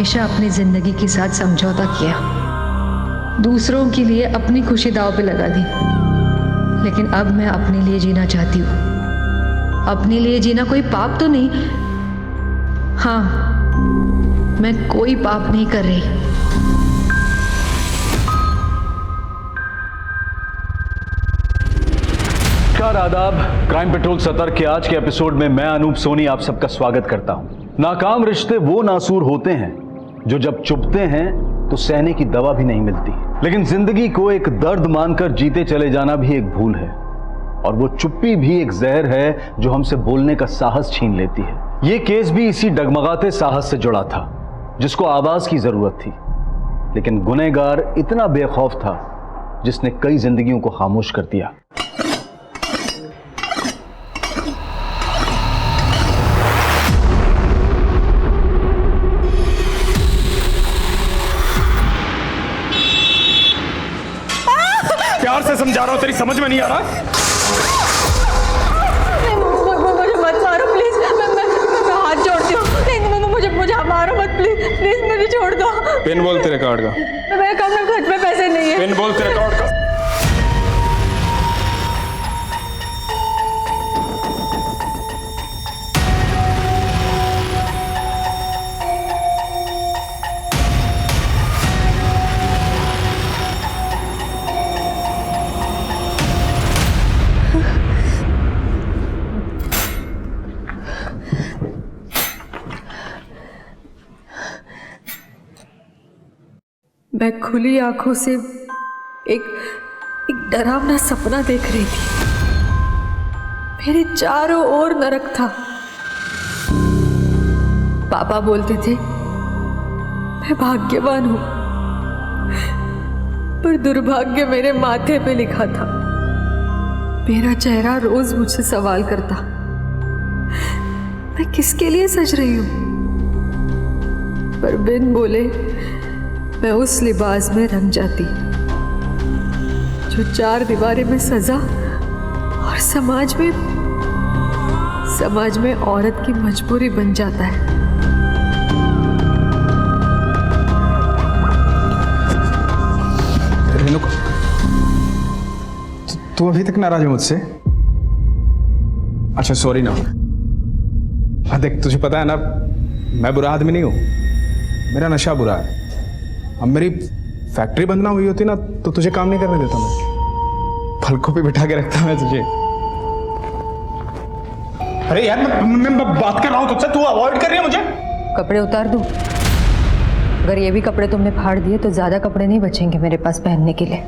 हमेशा अपनी जिंदगी के साथ समझौता किया, दूसरों के लिए अपनी खुशी दांव पे लगा दी, लेकिन अब मैं अपने लिए जीना चाहती हूँ। अपने लिए जीना कोई पाप तो नहीं। हाँ, मैं कोई पाप नहीं कर रही। नमस्कार, आदाब। क्राइम पेट्रोल सतर्क के आज के एपिसोड में मैं अनूप सोनी आप सबका स्वागत करता हूं। नाकाम रिश्ते वो नासूर होते हैं जो जब चुभते हैं तो सहने की दवा भी नहीं मिलती, लेकिन जिंदगी को एक दर्द मानकर जीते चले जाना भी एक भूल है, और वो चुप्पी भी एक जहर है जो हमसे बोलने का साहस छीन लेती है। ये केस भी इसी डगमगाते साहस से जुड़ा था जिसको आवाज की जरूरत थी, लेकिन गुनहगार इतना बेखौफ था जिसने कई जिंदगियों को खामोश कर दिया। प्यार से समझा रहा हूं, तेरी समझ में नहीं आ रहा? मुझे मत मारो प्लीज, मैं हाथ जोड़ती हूँ। नहीं, मुझे मारो मत प्लीज, मुझे छोड़ दो। पिन बोल तेरे कार्ड का। मेरे काम में घर में पैसे नहीं है। पिन बोल तेरे कार्ड का। मैं खुली आंखों से एक डरावना सपना देख रही थी। मेरे चारों ओर नरक था। पापा बोलते थे मैं भाग्यवान हूं, पर दुर्भाग्य मेरे माथे पे लिखा था। मेरा चेहरा रोज मुझसे सवाल करता, मैं किसके लिए सज रही हूं? पर बिन बोले मैं उस लिबास में रंग जाती जो चार दीवारें में सजा और समाज में औरत की मजबूरी बन जाता है। रेणुका, तू अभी तक नाराज है मुझसे? अच्छा, सॉरी ना। हाँ देख, तुझे पता है ना, मैं बुरा आदमी नहीं हूं, मेरा नशा बुरा है। अब मेरी फैक्ट्री बंद ना हुई होती ना तो तुझे काम नहीं करने देता मैं, पलकों पे बिठा के रखता मैं तुझे। अरे यार, मैं बात कर रहा हूं तुझसे, तू अवॉइड कर रही है मुझे। कपड़े उतार दूं? अगर ये भी कपड़े तुमने फाड़ दिए तो ज्यादा कपड़े नहीं बचेंगे मेरे पास पहनने के लिए।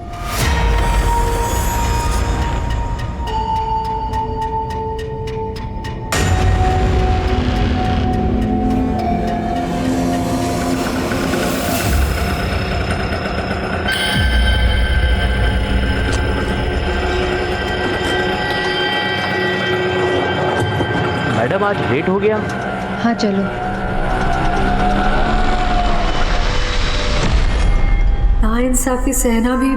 मैडम, आज लेट हो गया। हाँ चलो। नाइंसाफी सहना भी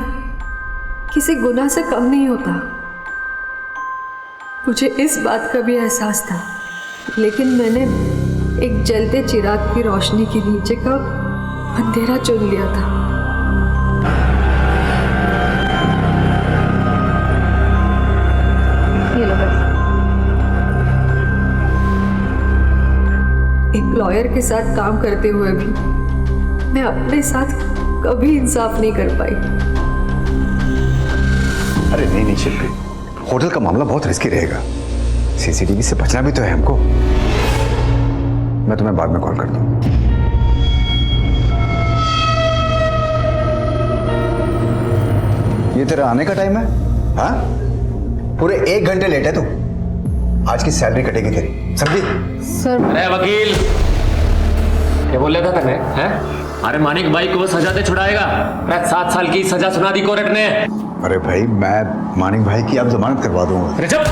किसी गुनाह से कम नहीं होता। मुझे इस बात का भी एहसास था, लेकिन मैंने एक जलते चिराग की रोशनी के नीचे का अंधेरा चुन लिया था। ये लो बस। एक लॉयर के साथ काम करते हुए भी मैं अपने साथ कभी इंसाफ नहीं कर पाई। अरे नहीं शिल्पी, होटल का मामला बहुत रिस्की रहेगा। सीसीटीवी से बचना भी तो है हमको। मैं तुम्हें बाद में कॉल करता हूँ। ये तेरा आने का टाइम है? हाँ, पूरे 1 घंटे लेट है तू। आज की सैलरी कटेगी तेरी, समझी? सर। अरे वकील, क्या बोल रहा था तने? हैं? अरे मानिक भाई को सजा दे छुड़ाएगा। 7 साल की सजा सुना दी कोर्ट ने। अरे भाई, मैं मानिक भाई की अब जमानत करवा दूंगा। अरे चुप,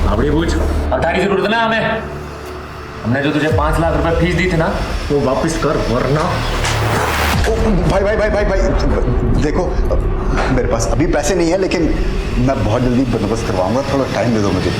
अपनी पूछ। अब तारी जरूरत ना हमें। हमने जो तुझे 5 लाख रुपए फीस दी थी ना, वो वापस कर, वरना। भाई देखो, मेरे पास अभी पैसे नहीं है, लेकिन मैं बहुत जल्दी बंदोबस्त करवाऊंगा। थोड़ा टाइम दे दो मुझे।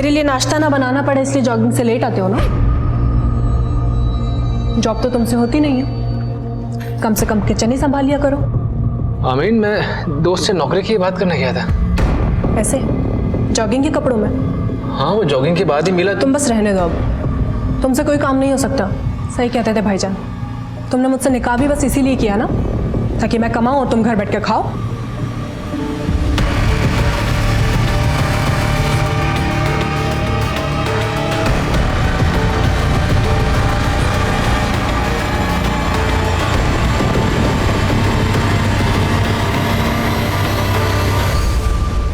मेरे लिए नाश्ता ना बनाना पड़े इसलिए जॉगिंग से लेट आते हो ना? जॉब तो तुमसे होती नहीं है, कम से कम किचन ही संभाल लिया करो। आमीन, मैं दोस्त से नौकरी की बात करने गया था। ऐसे जॉगिंग के कपड़ों में? हाँ, वो जॉगिंग के बाद ही मिला। तुम बस रहने दो, अब तुमसे कोई काम नहीं हो सकता। सही कहते थे भाईजान, तुमने मुझसे निकाह भी बस इसीलिए किया ना, ताकि मैं कमाऊं और तुम घर बैठ के खाओ।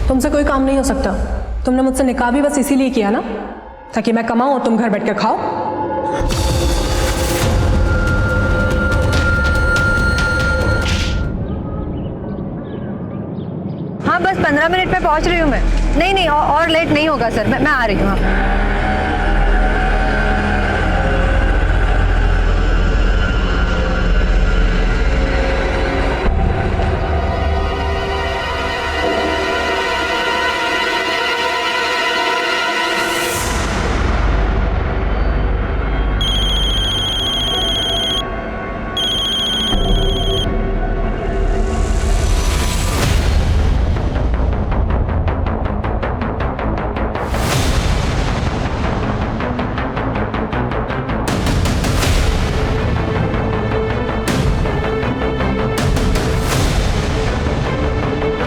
तुमसे कोई काम नहीं हो सकता। तुमने मुझसे निकाह भी बस इसीलिए किया ना, ताकि मैं कमाऊं और तुम घर बैठ के खाओ। हाँ बस 15 मिनट में पहुंच रही हूँ मैं। नहीं और लेट नहीं होगा सर, मैं आ रही हूँ। हाँ।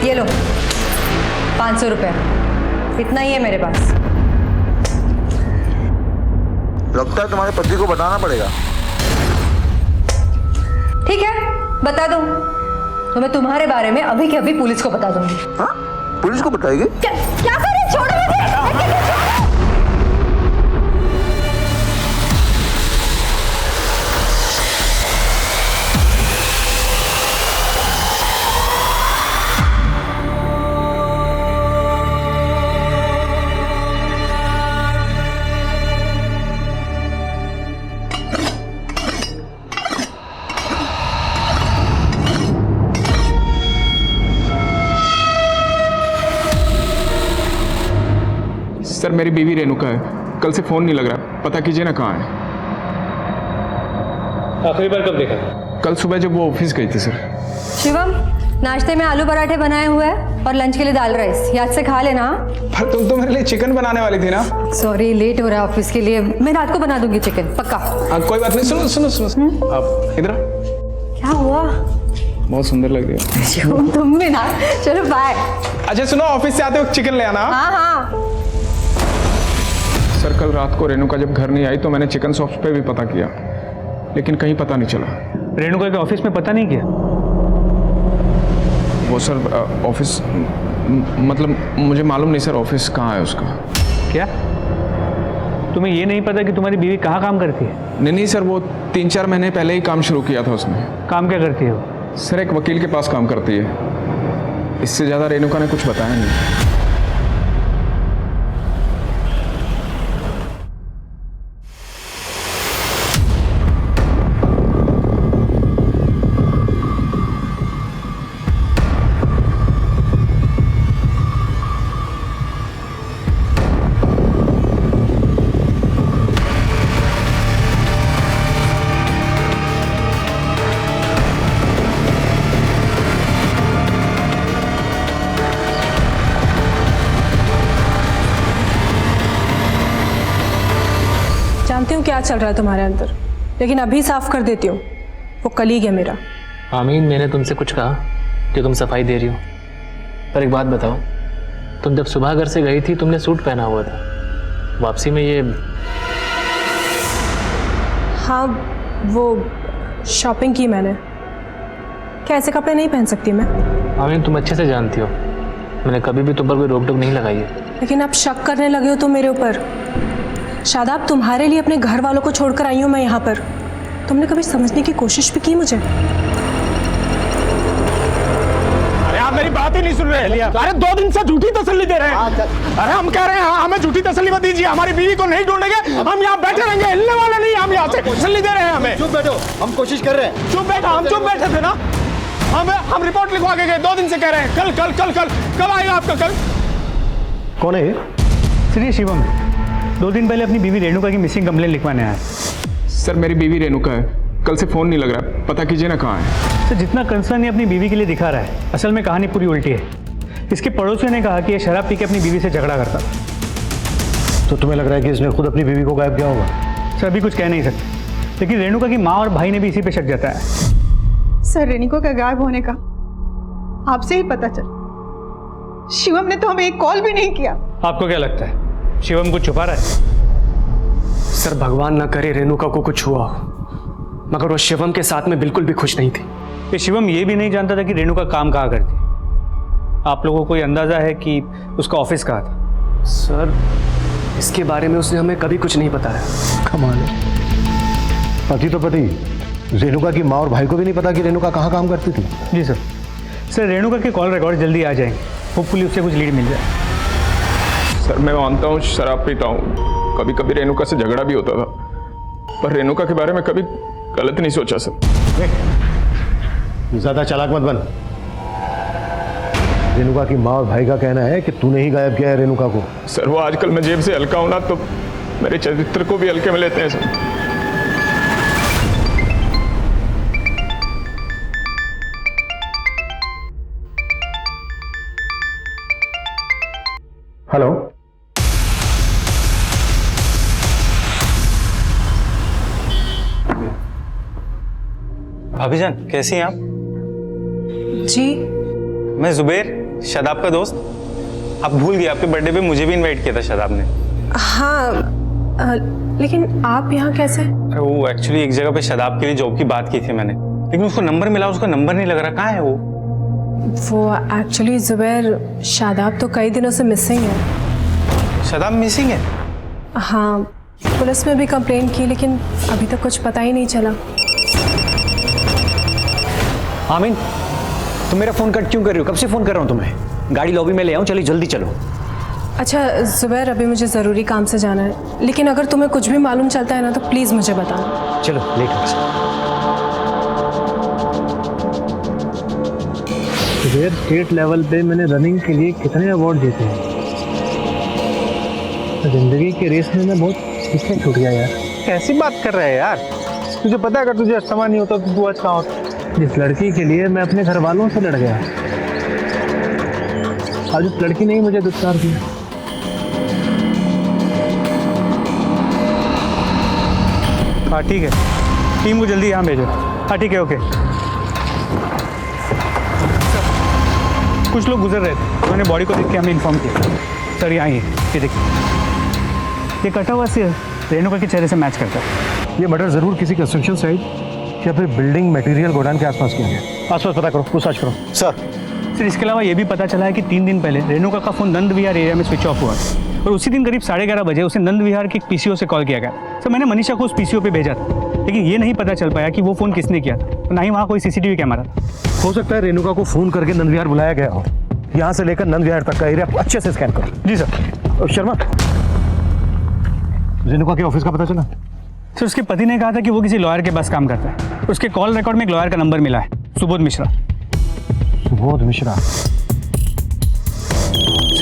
ये लो 500 रुपये, इतना ही है मेरे पास। लगता है तुम्हारे पति को बताना पड़ेगा। ठीक है, बता दूं तो मैं तुम्हारे बारे में अभी के अभी पुलिस को बता दूंगी। हाँ? पुलिस को बताएगी? क्या करें, छोड़ो मुझे। सर, मेरी बीवी रेणुका है, कल से फोन नहीं लग रहा, पता कीजिए ना कहाँ है। आखिरी बार कब देखा? कल सुबह जब वो ऑफिस गई थी सर। शिवम, नाश्ते में आलू पराठे बनाए हुए हैं और लंच के लिए दाल राइस, याद से खा लेना। पर तुम तो मेरे लिए चिकन बनाने वाली थी ना। सॉरी, लेट हो रहा है ऑफिस के लिए, मैं रात को बना दूंगी चिकन, पक्का। कोई बात नहीं, सुनो सुनो सुनो, आप इधर। क्या हुआ? बहुत सुंदर लग रही हो। शिवम तुम भी ना, चलो बाय। अच्छा सुनो, ऑफिस से आते वक्त चिकन ले आना। हाँ। सर, कल रात को रेणुका जब घर नहीं आई तो मैंने चिकन शॉप्स पे भी पता किया, लेकिन कहीं पता नहीं चला। रेणुका के ऑफिस में पता नहीं किया? वो सर ऑफिस मतलब मुझे मालूम नहीं सर, ऑफिस कहाँ है उसका। क्या तुम्हें ये नहीं पता कि तुम्हारी बीवी कहाँ काम करती है? नहीं सर, वो 3-4 महीने पहले ही काम शुरू किया था उसने। काम क्या करती है वो? सर, एक वकील के पास काम करती है, इससे ज़्यादा रेणुका ने कुछ बताया नहीं। जानती हूँ क्या चल रहा है तुम्हारे अंदर, लेकिन अभी साफ कर देती हूँ, वो कलीग है मेरा। आमीन, मैंने तुमसे कुछ कहा कि तुम सफाई दे रही हो? पर एक बात बताओ, तुम जब सुबह घर से गई थी तुमने सूट पहना हुआ था, वापसी में ये? हाँ, वो शॉपिंग की मैंने। क्या ऐसे कपड़े नहीं पहन सकती मैं? आमीन, तुम अच्छे से जानती हो मैंने कभी भी तुम पर कोई रोक टोक नहीं लगाई है। लेकिन आप शक करने लगे हो तुम मेरे ऊपर। शादाब, तुम्हारे लिए अपने घर वालों को छोड़कर आई हूँ मैं यहाँ पर। तुमने कभी समझने की कोशिश भी की मुझे? अरे आप मेरी बात ही नहीं सुन रहे। अरे 2 दिन से झूठी तसल्ली दे रहे हैं। अरे हम कह रहे हैं हमें झूठी तसल्ली मत दीजिए, हमारी बीवी को नहीं ढूंढेंगे, हम यहाँ बैठे रहेंगे, हिलने वाले नहीं, हम यहाँ से तसल्ली दे रहे हैं हमें। चुप बैठो, हम कोशिश कर रहे हैं। चुप बैठो, हम चुप बैठे थे ना। हम रिपोर्ट लिखवा के गए, 2 दिन से कह रहे हैं कल कल कल कल कल आएगा आपका। कल कौन है? सर ये शिवम 2 दिन पहले अपनी बीवी रेणुका की मिसिंग कंप्लेन लिखवाने आया। सर मेरी बीवी रेणुका है, कल से फ़ोन नहीं लग रहा, पता कीजिए ना कहाँ है। सर जितना कंसर्न ये अपनी बीवी के लिए दिखा रहा है, असल में कहानी पूरी उल्टी है। इसके पड़ोसियों ने कहा कि ये शराब पी के अपनी बीवी से झगड़ा करता था। तो तुम्हें लग रहा है कि इसने खुद अपनी बीवी को गायब किया होगा? सर अभी कुछ कह नहीं सकते, लेकिन रेणुका की माँ और भाई ने भी इसी पे शक जताया है। सर रेणुका का गायब होने का आपसे ही पता चल, शिवम ने तो हमें एक कॉल भी नहीं किया। आपको क्या लगता है शिवम कुछ छुपा रहा है? सर भगवान ना करे रेणुका को कुछ हुआ हो, मगर वो शिवम के साथ में बिल्कुल भी खुश नहीं थी। ये शिवम ये भी नहीं जानता था कि रेणुका काम कहाँ करती। आप लोगों को कोई अंदाजा है कि उसका ऑफिस कहाँ था? सर इसके बारे में उसने हमें कभी कुछ नहीं बताया। कमाल है, पति तो पति, रेणुका की माँ और भाई को भी नहीं पता कि रेणुका कहाँ काम करती थी। जी सर। सर रेणुका के कॉल रिकॉर्ड जल्दी आ जाएंगे, होपफुली उससे कुछ लीड मिल जाए। सर मैं मानता हूँ शराब पीता हूँ, कभी कभी रेणुका से झगड़ा भी होता था, पर रेणुका के बारे में कभी गलत नहीं सोचा सर। ज्यादा चालाक मत बन। रेणुका की माँ और भाई का कहना है कि तूने ही गायब किया है रेणुका को। सर वो आजकल मैं जेब से हल्का हूं ना, तो मेरे चरित्र को भी हल्के में लेते हैं सर। हेलो, भाभी जान कैसी हैं आप? जी मैं जुबेर, शादाब का दोस्त। आप भूल गए, आपके बर्थडे पे मुझे भी इनवाइट किया था शादाब ने। हाँ लेकिन आप यहाँ कैसे? अरे वो एक्चुअली एक जगह पे शादाब के लिए जॉब की बात की थी मैंने, लेकिन उसको नंबर मिला, उसका नंबर नहीं लग रहा। कहाँ है वो एक्चुअली जुबैर, शादाब तो कई दिनों से मिसिंग है। शादाब मिसिंग है? हाँ पुलिस में भी कंप्लेन की, लेकिन अभी तक कुछ पता ही नहीं चला। आमीन, तुम मेरा फोन कट क्यों कर रही हो? कब से फोन कर रहा हूँ तुम्हें। गाड़ी लॉबी में ले आऊँ, चलिए जल्दी चलो। अच्छा जुबैर, अभी मुझे ज़रूरी काम से जाना है, लेकिन अगर तुम्हें कुछ भी मालूम चलता है ना तो प्लीज़ मुझे बताना। चलो लेट हो जुबैर, स्टेट लेवल पे मैंने रनिंग के लिए कितने अवार्ड जीते हैं। जिंदगी के रेस में मैं बहुत पीछे छूट गया यार। कैसी बात कर रहा है यार? तुझे पता है अगर तुझे अस्थमा नहीं होता तो तू आज कहाँ होता? जिस लड़की के लिए मैं अपने घर वालों से लड़ गया, आज उस लड़की ने ही मुझे दुत्कार दिया। हाँ ठीक है, टीम को जल्दी यहाँ भेजो। हाँ ठीक है, ओके। कुछ लोग गुजर रहे थे, उन्होंने बॉडी को देख के हमें इन्फॉर्म किया। सर यहाँ ये देखिए, ये कटा हुआ सिर रेणुका के चेहरे से मैच करता है। ये मर्डर जरूर किसी कंस्ट्रक्शन साइट या फिर बिल्डिंग मटेरियल गोडाउन के आसपास किया गया। आसपास पता करो, पूछताछ करो। सर इसके अलावा ये भी पता चला है कि 3 दिन पहले रेणुका का फोन नंद विहार एरिया में स्विच ऑफ हुआ और उसी दिन करीब 11:30 बजे उसे नंद विहार के पीसीओ से कॉल किया गया। सर मैंने मनीषा को उस पीसीओ पे भेजा था, लेकिन ये नहीं पता चल पाया कि वो फोन किसने किया था, ना ही वहाँ कोई सीसीटीवी कैमरा था। हो सकता है रेणुका को फोन करके नंद विहार बुलाया गया हो। यहाँ से लेकर नंद विहार तक का एरिया अच्छे से स्कैन करो। जी सर। और शर्मा, रेणुका के ऑफिस का पता चला? सर उसके पति ने कहा था कि वो किसी लॉयर के पास काम करता है। उसके कॉल रिकॉर्ड में एक लॉयर का नंबर मिला है, Subodh Mishra. Subodh Mishra? Sir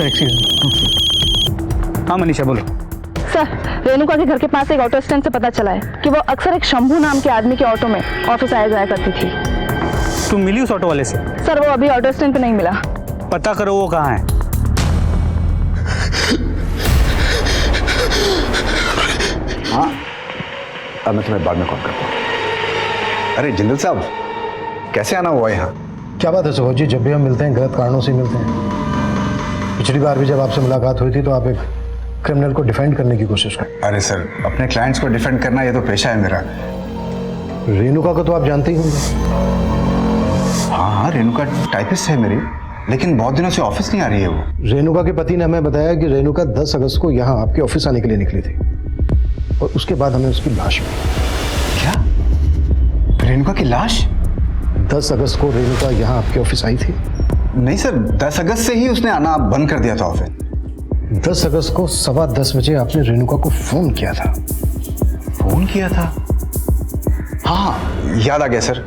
excuse me. हाँ मनीषा बोलो। सर रेणुका के घर के पास एक ऑटो स्टैंड से पता चला है कि वो अक्सर एक शंभू नाम के आदमी के ऑटो में ऑफिस आया जाया करती थी। तुम मिली उस ऑटो वाले से? सर वो अभी ऑटो स्टैंड पे नहीं मिला। पता करो वो कहाँ है। हाँ अब मैं तुम्हें बाद में कॉल करता हूँ। अरे जिंदल साहब, कैसे आना हुआ यहाँ? क्या बात है सुबोध जी, जब भी हम मिलते हैं गलत कारणों से मिलते हैं। पिछली बार भी जब आपसे मुलाकात हुई थी तो आप एक क्रिमिनल को डिफेंड करने की कोशिश कर। अरे सर, अपने क्लाइंट्स को डिफेंड करना ये तो पेशा है मेरा। रेणुका को तो आप जानते ही होंगे। हाँ रेणुका टाइपिस्ट है मेरी, लेकिन बहुत दिनों से ऑफिस नहीं आ रही है वो। रेणुका के पति ने हमें बताया कि रेणुका 10 अगस्त को यहाँ आपके ऑफिस आने के लिए निकली थी और उसके बाद हमें उसकी लाश मिली। क्या? रेणुका की लाश? 10 अगस्त को रेणुका यहाँ आपके ऑफिस आई थी? नहीं सर, 10 अगस्त से ही उसने आना बंद कर दिया था ऑफिस। 10 अगस्त को 10:15 बजे आपने रेणुका को फोन किया था। फोन किया था? हाँ याद आ गया सर,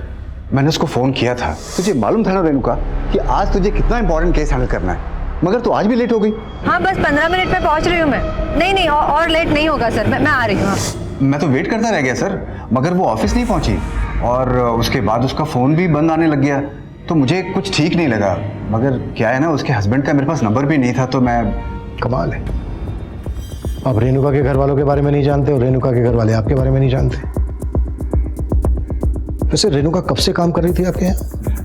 मैंने उसको फोन किया था। तुझे मालूम था ना रेणुका कि आज तुझे कितना इंपॉर्टेंट केस हैंडल करना है, मगर तो आज भी लेट हो गई। हाँ बस 15 मिनट में पहुंच रही हूँ मैं। नहीं और लेट नहीं होगा सर, मैं आ रही हूँ। हाँ। मैं तो वेट करता रह गया सर, मगर वो ऑफिस नहीं पहुंची और उसके बाद उसका फ़ोन भी बंद आने लग गया, तो मुझे कुछ ठीक नहीं लगा। मगर क्या है ना, उसके हस्बैंड का मेरे पास नंबर भी नहीं था, तो मैं। कमाल है, आप रेणुका के घर वालों के बारे में नहीं जानते और रेणुका के घर वाले आपके बारे में नहीं जानते। वैसे रेणुका कब से काम कर रही थी आपके यहाँ?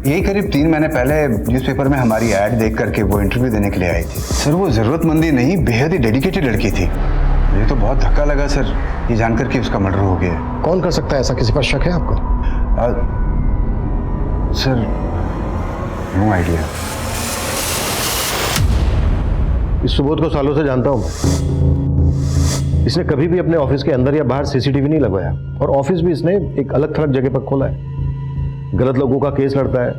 यही करीब 3 महीने पहले न्यूज़पेपर में हमारी ऐड देख करके वो इंटरव्यू देने के लिए आई थी। सर वो ज़रूरतमंदी नहीं, बेहद ही डेडिकेटेड लड़की थी। मुझे तो बहुत धक्का लगा सर ये जानकर कि उसका मर्डर हो गया। कौन कर सकता है ऐसा? किसी पर शक है आपको? Sir no idea. इस सुबोध को सालों से जानता हूं मैं। इसने कभी भी अपने ऑफिस के अंदर या बाहर सीसीटीवी नहीं लगवाया, और ऑफिस भी इसने एक अलग थलग जगह पर खोला है। गलत लोगों का केस लड़ता है,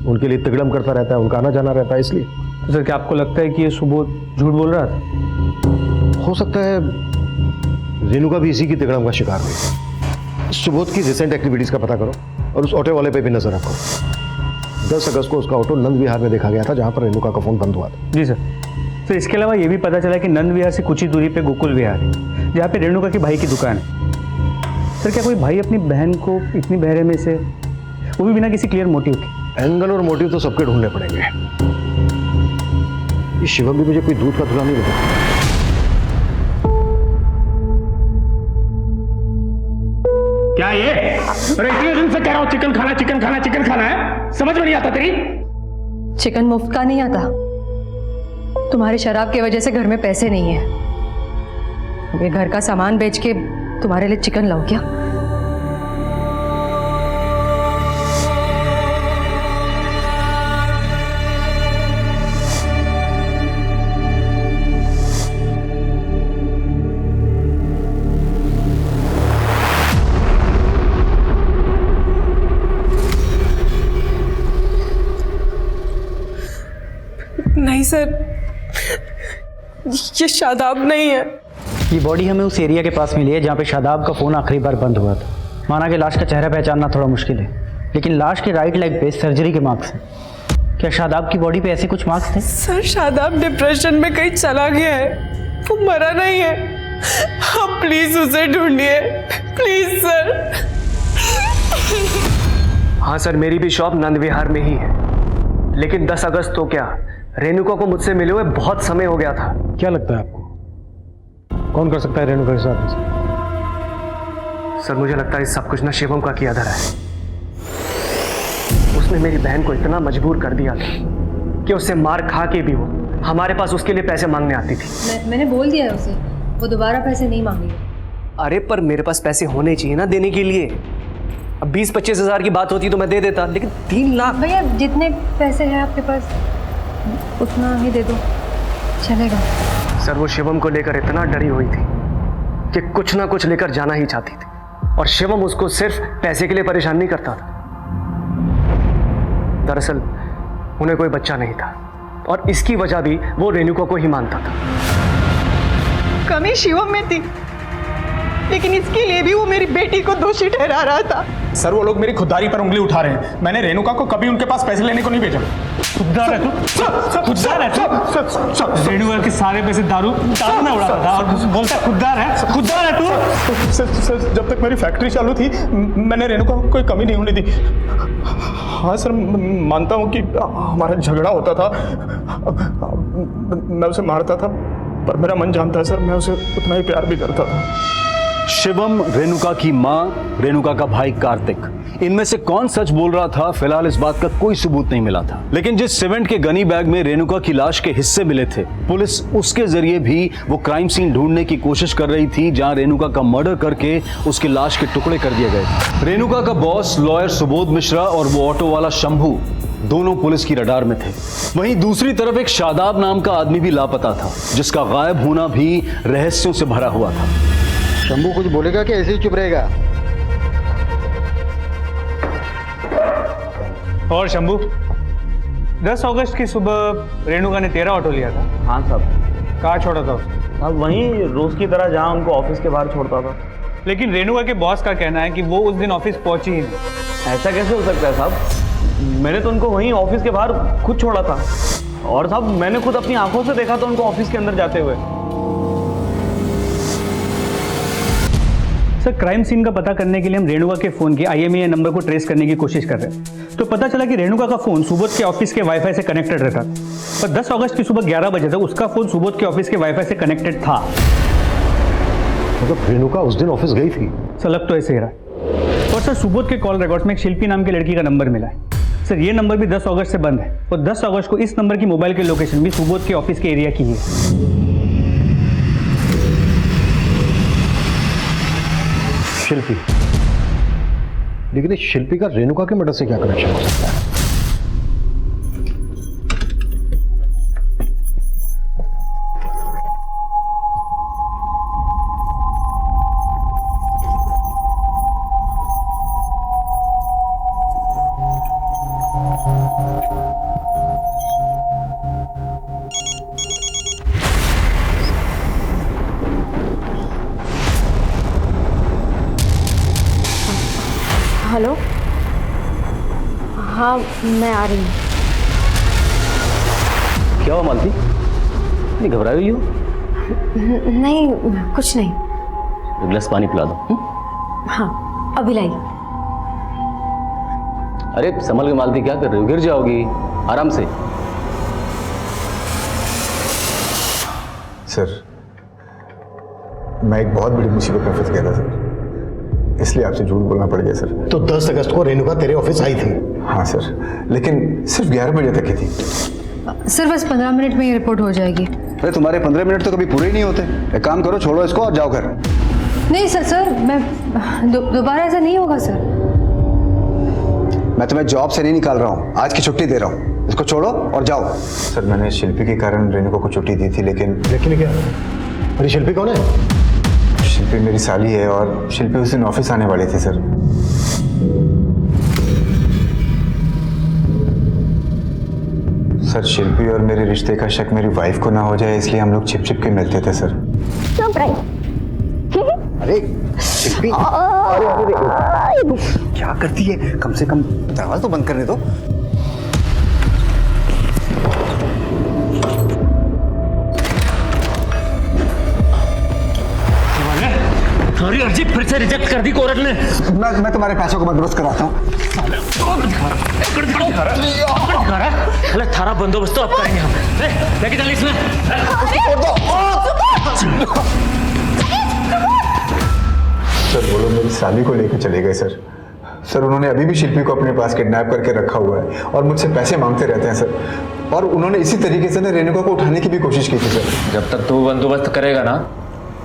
उनके लिए तिगड़म करता रहता है, उनका आना जाना रहता है। इसलिए तो सर क्या आपको लगता है कि ये सुबोध झूठ बोल रहा था? हो सकता है रेणुका भी इसी की तिगड़म का शिकार हुई। सुबोध की रिसेंट एक्टिविटीज का पता करो और उस ऑटो वाले पे भी नजर रखो। 10 अगस्त को उसका ऑटो नंद विहार में देखा गया था, जहां पर रेणुका का फोन बंद हुआ था। जी सर इसके अलावा ये भी पता चला कि नंद विहार से कुछ ही दूरी पे गोकुल विहार है, जहाँ पे रेणुका के भाई की दुकान है। सर क्या कोई भाई अपनी बहन को इतनी बहरे में से, वो भी बिना किसी क्लियर मोटिव के? एंगल और मोटिव तो सबके ढूंढने पड़ेंगे। ये शिवम भी मुझे कोई दूध का धुला नहीं देता। क्या ये? अरे इतने दिन से कह रहा हूं चिकन खाना है, समझ में नहीं आता तेरी? चिकन मुफ्त का नहीं आता। तुम्हारी शराब की वजह से घर में पैसे नहीं है। ये घर का सामान बेच के तुम्हारे लिए चिकन लाऊं क्या? नहीं सर, ये शादाब नहीं है। ये बॉडी हमें उस एरिया के पास मिली है जहाँ पे शादाब का फ़ोन आखिरी बार बंद हुआ था। माना कि लाश का चेहरा पहचानना थोड़ा मुश्किल है, लेकिन लाश के राइट लेग पे सर्जरी के मार्क्स हैं। क्या शादाब की बॉडी पे ऐसे कुछ मार्क्स थे? सर शादाब डिप्रेशन में कहीं चला गया है, वो मरा नहीं है। आप प्लीज उसे ढूंढिए, प्लीज सर। हाँ सर, मेरी भी शॉप नंद विहार में ही है, लेकिन 10 अगस्त तो क्या, रेणुका को मुझसे मिले हुए बहुत समय हो गया था। क्या लगता है आपको कौन कर सकता है रेणुका के साथ ऐसा? सर मुझे लगता है सब कुछ ना शिवम का किया धरा है। उसने मेरी बहन को इतना मजबूर कर दिया था कि उससे मार खा के भी वो हमारे पास उसके लिए पैसे मांगने आती थी। मैंने बोल दिया है उसे, वो दोबारा पैसे नहीं मांगेगी। अरे पर मेरे पास पैसे होने चाहिए ना देने के लिए। अब 20-25 हज़ार की बात होती तो मैं दे देता, लेकिन 3 लाख। भैया जितने पैसे हैं आपके पास उतना ही दे दो, चलेगा। सर वो शिवम को लेकर इतना डरी हुई थी कि कुछ ना कुछ लेकर जाना ही चाहती थी, और शिवम उसको सिर्फ पैसे के लिए परेशान नहीं करता था। दरअसल उन्हें कोई बच्चा नहीं था, और इसकी वजह भी वो रेणुका को ही मानता था। कमी शिवम में थी, लेकिन इसके लिए भी वो मेरी बेटी को दोषी ठहरा रहा था। सर वो लोग मेरी खुददारी पर उंगली उठा रहे हैं। मैंने रेणुका को कभी उनके पास पैसे लेने को नहीं भेजा। खुददार है तू, खुददार है तू। रेणुका के सारे पैसे दारू में उड़ाता था और बोलता खुददार है तू। सर जब तक मेरी फैक्ट्री चालू थी मैंने रेणुका को कोई कमी नहीं होने दी। हाँ सर, मानता हूँ कि हमारा झगड़ा होता था, मैं उसे मारता था, पर मेरा मन जानता है सर, मैं उसे उतना ही प्यार भी करता था। शिवम, रेणुका की मां, रेणुका का भाई कार्तिक, इनमें से कौन सच बोल रहा था, फिलहाल इस बात का कोई सबूत नहीं मिला था। लेकिन जिस सीमेंट के गनी बैग में रेणुका की लाश के हिस्से मिले थे, पुलिस उसके जरिए भी वो क्राइम सीन ढूंढने की कोशिश कर रही थी जहां रेणुका का मर्डर करके उसकी लाश के टुकड़े कर दिए गए थे। रेणुका का बॉस लॉयर सुबोध मिश्रा और वो ऑटो वाला शंभू दोनों पुलिस की रडार में थे। वहीं दूसरी तरफ एक शादाब नाम का आदमी भी लापता था, जिसका गायब होना भी रहस्यों से भरा हुआ था। शंभू कुछ बोलेगा कि ऐसे ही चुप रहेगा? और शंभू, 10 अगस्त की सुबह रेणुका ने तेरा ऑटो लिया था? हाँ साहब। कहाँ छोड़ा था उसे? अब वहीं रोज की तरह जहाँ उनको ऑफिस के बाहर छोड़ता था। लेकिन रेणुका के बॉस का कहना है कि वो उस दिन ऑफिस पहुंची ही नहीं। ऐसा कैसे हो सकता है साहब? मैंने तो उनको वहीं ऑफिस के बाहर खुद छोड़ा था। और साहब मैंने खुद अपनी आंखों से देखा था उनको ऑफिस के अंदर जाते हुए। सर क्राइम सीन का पता करने के लिए हम रेणुका के फोन के IMEI नंबर को ट्रेस करने की कोशिश कर रहे हैं। तो पता चला कि रेणुका का फोन सुबोध के ऑफिस के वाईफाई से कनेक्टेड रहता, पर 10 अगस्त की सुबह 11 बजे तक उसका फोन सुबोध के ऑफिस के वाईफाई से कनेक्टेड था। मतलब रेणुका उस दिन ऑफिस गई थी? सर लग तो ऐसे ही रहा। और सर सुबोध के कॉल रिकॉर्ड्स में एक शिल्पी नाम की लड़की का नंबर मिला है। सर ये नंबर भी 10 अगस्त से बंद है और 10 अगस्त को इस नंबर की मोबाइल की लोकेशन भी सुबोध के ऑफिस के एरिया की है। शिल्पी, लेकिन इस शिल्पी का रेणुका के मर्डर से क्या कनेक्शन हो सकता है? हेलो, हाँ मैं आ रही हूँ। क्या हुआ मालती, नहीं घबरा रही हो? नहीं कुछ नहीं। एक गिलास पानी पिला दो। हाँ अभी लाई। अरे संभल के मालती, क्या कर रही हो? गिर जाओगी, आराम से। सर मैं एक बहुत बड़ी मुसीबत में फंस गया था सर, इसलिए आपसे झूठ बोलना पड़ गया सर। तो 10 अगस्त को रेणुका तेरे ऑफिस आई थी? हाँ सर, लेकिन सिर्फ 11 बजे तक ही थी। सर बस 15 मिनट में ये रिपोर्ट हो जाएगी। अरे तुम्हारे 15 मिनट तो कभी पूरे ही नहीं होते। एक काम करो, छोड़ो इसको और जाओ घर। नहीं सर मैं दोबारा ऐसा नहीं होगा सर। मैं तुम्हें जॉब से नहीं निकाल रहा हूँ, आज की छुट्टी दे रहा हूँ। इसको छोड़ो और जाओ। सर मैंने शिल्पी के कारण रेणुका को छुट्टी दी थी, लेकिन क्या? अरे शिल्पी कौन है? शिल्पी मेरी साली है और शिल्पी उस दिन ऑफिस आने वाली थी सर। सर शिल्पी और मेरे रिश्ते का शक मेरी वाइफ को ना हो जाए, इसलिए हम लोग छिप छिप के मिलते थे सर। अरे शिल्पी, अरे क्या करती है? कम से कम दरवाजा तो बंद करने दो। तुम्हारी अर्जी फिर से रिजेक्ट कर दी कोर्ट ने। मैं तुम्हारे पैसों को बंदोबस्त कराता हूँ। अरे थारा बंदोबस्त तो अब करेंगे हम। लेके चल इसमें। सर वो लोग मेरी साली को लेकर चले गए सर। सर उन्होंने अभी भी शिल्पी को अपने पास किडनैप करके रखा हुआ है और मुझसे पैसे मांगते रहते हैं सर। और उन्होंने इसी तरीके से रेणुका को उठाने की भी कोशिश की थी सर। जब तक तू बंदोबस्त करेगा ना,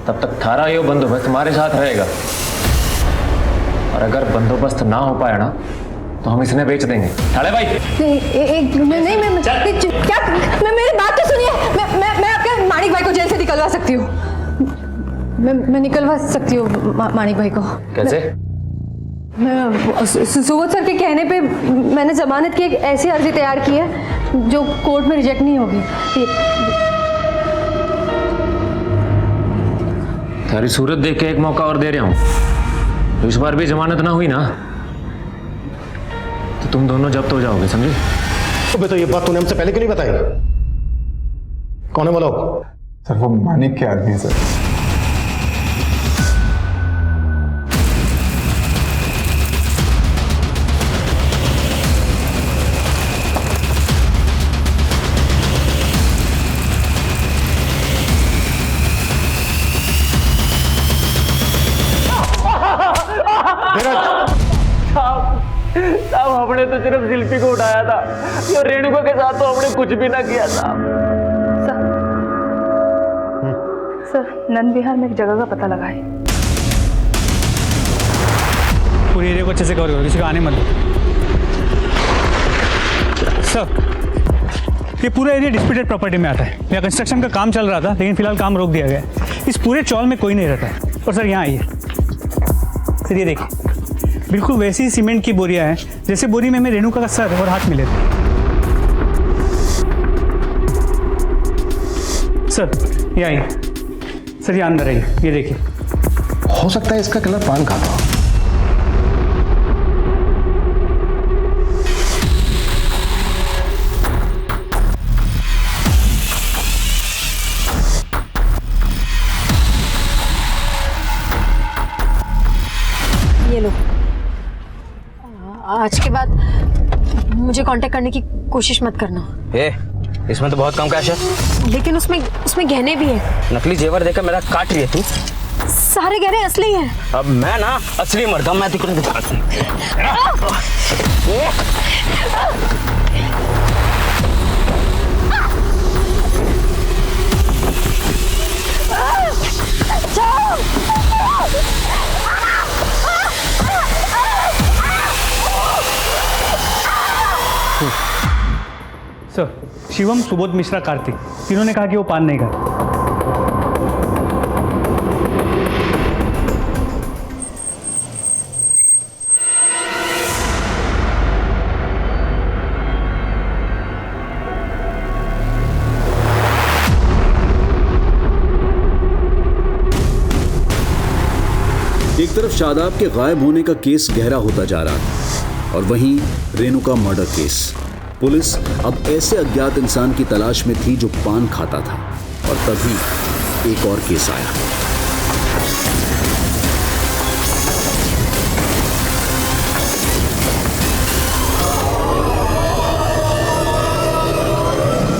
तब तक थारा ये बंदोबस्त तुम्हारे साथ रहेगा। और अगर बंदोबस्त ना हो पाया ना, तो हम इसने बेच देंगे। ठाड़े भाई मैं मेरी बात तो सुनिए। मैं आपके माणिक भाई को जेल से निकलवा सकती हूँ। मैं निकलवा सकती हूँ माणिक भाई को। कैसे? मैं सुबोध सर के कहने पे मैंने जमानत की एक ऐसी अर्जी तैयार की है जो कोर्ट में रिजेक्ट नहीं होगी। तेरी सूरत देख के एक मौका और दे रहा हूँ। तो इस बार भी जमानत ना हुई ना, तो तुम दोनों जब्त हो जाओगे, समझे? अबे तो ये बात तूने हमसे पहले क्यों नहीं बताई? कौन है वो लोग? सर वो मानिक के आदमी है सर। साहब हमने तो सिर्फ शिल्पी को उठाया था, और रेणुका के साथ तो हमने कुछ भी ना किया था। सर नंद विहार में एक जगह का पता लगा है। पूरे एरिया को अच्छे से कवर करो, किसी को आने मत दो। सर ये पूरा एरिया डिस्प्यूटेड प्रॉपर्टी में आता है। यहाँ कंस्ट्रक्शन का काम चल रहा था, लेकिन फिलहाल काम रोक दिया गया है। इस पूरे चौल में कोई नहीं रहता है। और सर यहाँ आइए, सर ये देखिए, बिल्कुल वैसी ही सीमेंट की बोरियां हैं जैसे बोरी में रेणुका का सर और हाथ मिले थे। सर ये आइए, सर ये अंदर आइए, ये देखिए। हो सकता है इसका कलर पान का था। ये लो। आज के बाद मुझे कांटेक्ट करने की कोशिश मत करना। इसमें तो बहुत कम कैश है। लेकिन उसमें गहने भी हैं। नकली जेवर देकर मेरा काट रही है तू। सारे गहने असली हैं। अब मैं ना असली मर्द हूं, मैं तुझे दिखाती हूं। सर, शिवम, सुबोध मिश्रा, कार्तिक, तीनों ने कहा कि वो पान नहीं खाता। एक तरफ शादाब के गायब होने का केस गहरा होता जा रहा था और वहीं रेणुका मर्डर केस। पुलिस अब ऐसे अज्ञात इंसान की तलाश में थी जो पान खाता था और तभी एक और केस आया।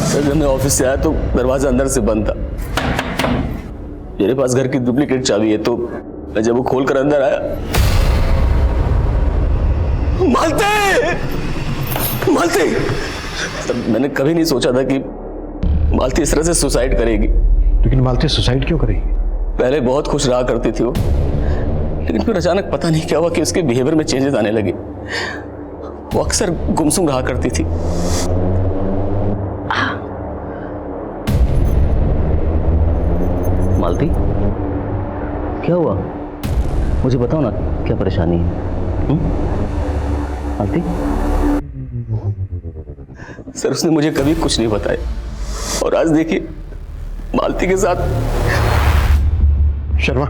सर, जब मैं ऑफिस से आया तो दरवाजा अंदर से बंद था। मेरे पास घर की डुप्लीकेट चाबी है, तो मैं जब वो खोलकर अंदर आया, मालती तब मैंने कभी नहीं सोचा था कि मालती इस तरह से सुसाइड करेगी। लेकिन मालती सुसाइड क्यों करेगी? पहले बहुत खुश रहा करती थी वो, लेकिन फिर अचानक पता नहीं क्या हुआ कि उसके बिहेवियर में चेंजेस आने लगे। वो अक्सर गुमसुम रहा करती थी। मालती, क्या हुआ? मुझे बताओ ना, क्या परेशानी है? मालती? सर, उसने मुझे कभी कुछ नहीं बताया, और आज देखिए मालती के साथ। शर्मा,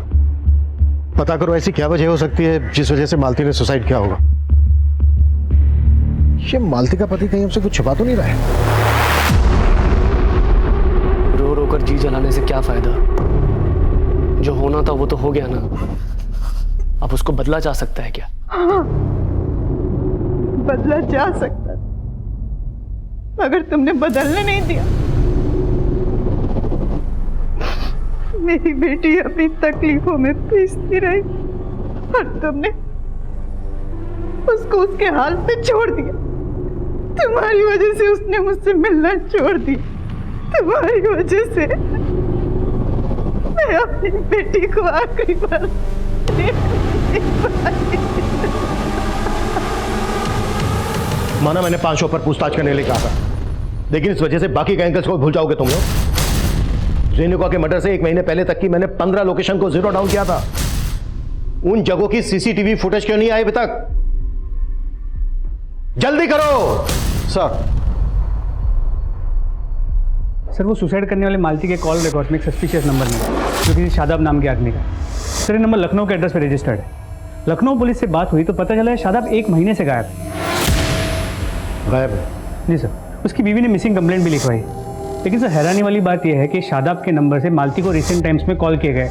पता करो ऐसी क्या वजह हो सकती है जिस वजह से मालती ने सुसाइड किया होगा। ये मालती का पति कहीं हमसे कुछ छुपा तो नहीं रहा है? रो रो कर जी जलाने से क्या फायदा? जो होना था वो तो हो गया ना। अब उसको बदला जा सकता है क्या? हाँ, बदला जा सकता, मगर तुमने बदलने नहीं दिया। मेरी बेटी अपनी तकलीफों में पीसती रही और तुमने उसको उसके हाल पे छोड़ दिया। तुम्हारी वजह से उसने मुझसे मिलना छोड़ दिया। तुम्हारी वजह से मैं अपनी बेटी को आखिरी बार माना मैंने 500 पर पूछताछ करने के लिए कहा था, लेकिन इस वजह से बाकी के एंगल्स को भूल जाओगे तुम लोग। रेणुका के मर्डर से 1 महीने पहले तक की मैंने 15 लोकेशन को जीरो डाउन किया था। उन जगहों की सीसीटीवी फुटेज क्यों नहीं आई अभी तक? जल्दी करो। सर, वो सुसाइड करने वाले मालती के कॉल रिकॉर्ड में एक सस्पिशियस नंबर मिला, जो किसी शादाब नाम के आदमी का। सर, ये नंबर लखनऊ के एड्रेस पर रजिस्टर्ड है। लखनऊ पुलिस से बात हुई तो पता चला है शादाब 1 महीने से गायब है। जी सर, उसकी बीवी ने मिसिंग कंप्लेंट भी लिखवाई। लेकिन सर, हैरानी वाली बात यह है कि शादाब के नंबर से मालती को रिसेंट टाइम्स में कॉल किए गए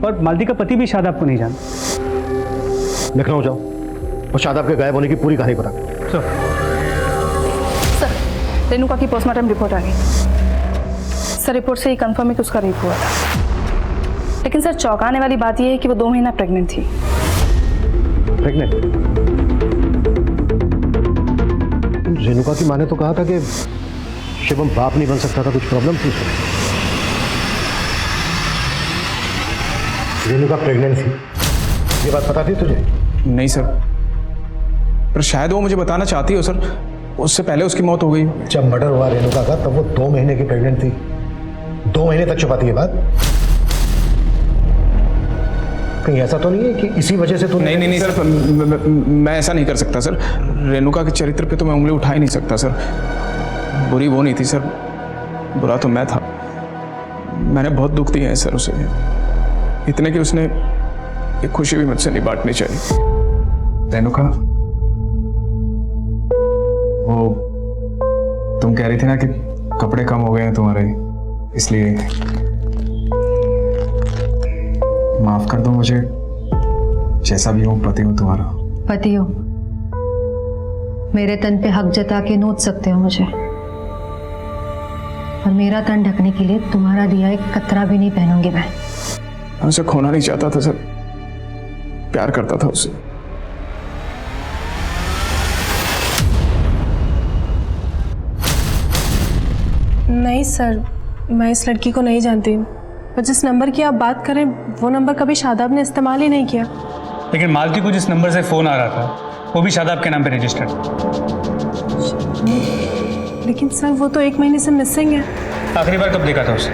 और मालती का पति भी शादाब को नहीं जानता। लखनऊ जाओ और शादाब के गायब होने की पूरी कहानी पता करो। सर, रेणुका की पोस्टमार्टम रिपोर्ट आ गई। सर, रिपोर्ट से ये कंफर्म है कि उसका रेप हुआ था। लेकिन सर, चौंकाने वाली बात यह है कि वो 2 महीना प्रेग्नेंट थी। प्रेग्नेंट? रेणुका की माँ ने तो कहा था कि शिवम बाप नहीं बन सकता था, कुछ प्रॉब्लम थी उसमें। रेणुका प्रेग्नेंट थी, ये बात पता थी तुझे? नहीं सर, पर शायद वो मुझे बताना चाहती हो सर। उससे पहले उसकी मौत हो गई। जब मर्डर हुआ रेणुका का तब वो 2 महीने की प्रेग्नेंट थी। 2 महीने तक छुपाती है बात। कहीं ऐसा तो नहीं है कि इसी वजह से तो? नहीं सर, मैं ऐसा नहीं कर सकता सर। रेणुका के चरित्र पे तो मैं उंगली उठा ही नहीं सकता सर। बुरी वो नहीं थी सर, बुरा तो मैं था। मैंने बहुत दुख दिया है सर उसे, इतने कि उसने एक खुशी भी मुझसे नहीं बांटनी चाहिए। रेणुका, वो तुम कह रही थी ना कि कपड़े कम हो गए हैं तुम्हारे, इसलिए माफ कर दो मुझे। जैसा भी हूँ पति हूँ तुम्हारा। पति हो, मेरे तन पे हक जता के नोच सकते हो मुझे, और मेरा तन ढकने के लिए तुम्हारा दिया एक कतरा भी नहीं पहनूंगी मैं उसे खोना नहीं चाहता था सर, प्यार करता था उससे। नहीं सर, मैं इस लड़की को नहीं जानती, पर जिस नंबर की आप बात करें वो नंबर कभी शादाब ने इस्तेमाल ही नहीं किया। लेकिन मालती को जिस नंबर से फ़ोन आ रहा था वो भी शादाब के नाम पे रजिस्टर्ड। लेकिन सर वो तो 1 महीने से मिसिंग है। आखिरी बार कब देखा था उसे?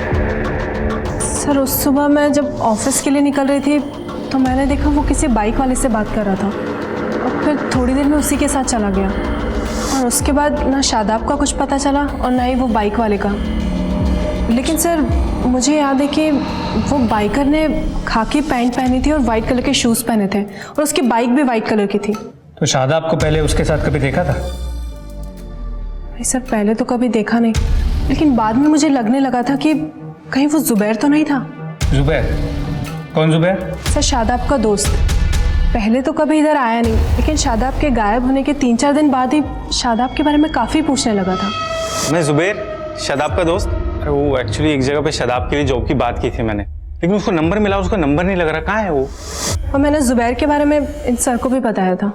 सर उस सुबह मैं जब ऑफिस के लिए निकल रही थी तो मैंने देखा वो किसी बाइक वाले से बात कर रहा था, और फिर थोड़ी देर में उसी के साथ चला गया, और उसके बाद ना शादाब का कुछ पता चला और ना ही वो बाइक वाले का। लेकिन सर मुझे याद है कि वो बाइकर ने खाकी पैंट पहनी थी और वाइट कलर के शूज़ पहने थे, और उसकी बाइक भी वाइट कलर की थी। तो शादाब को पहले उसके साथ कभी देखा था? नहीं सर, पहले तो कभी देखा नहीं, लेकिन बाद में मुझे लगने लगा था कि कहीं वो जुबैर तो नहीं था। जुबैर? कौन जुबैर? सर शादाब का दोस्त। पहले तो कभी इधर आया नहीं, लेकिन शादाब के गायब होने के 3-4 दिन बाद ही शादाब के बारे में काफ़ी पूछने लगा था। मैं जुबैर, शादाब का दोस्त। अरे वो एक्चुअली एक जगह पे शादाब के लिए जॉब की बात की थी मैंने, लेकिन उसको नंबर मिला, उसका नंबर नहीं लग रहा, कहाँ है वो? और मैंने जुबैर के बारे में इन सर को भी बताया था।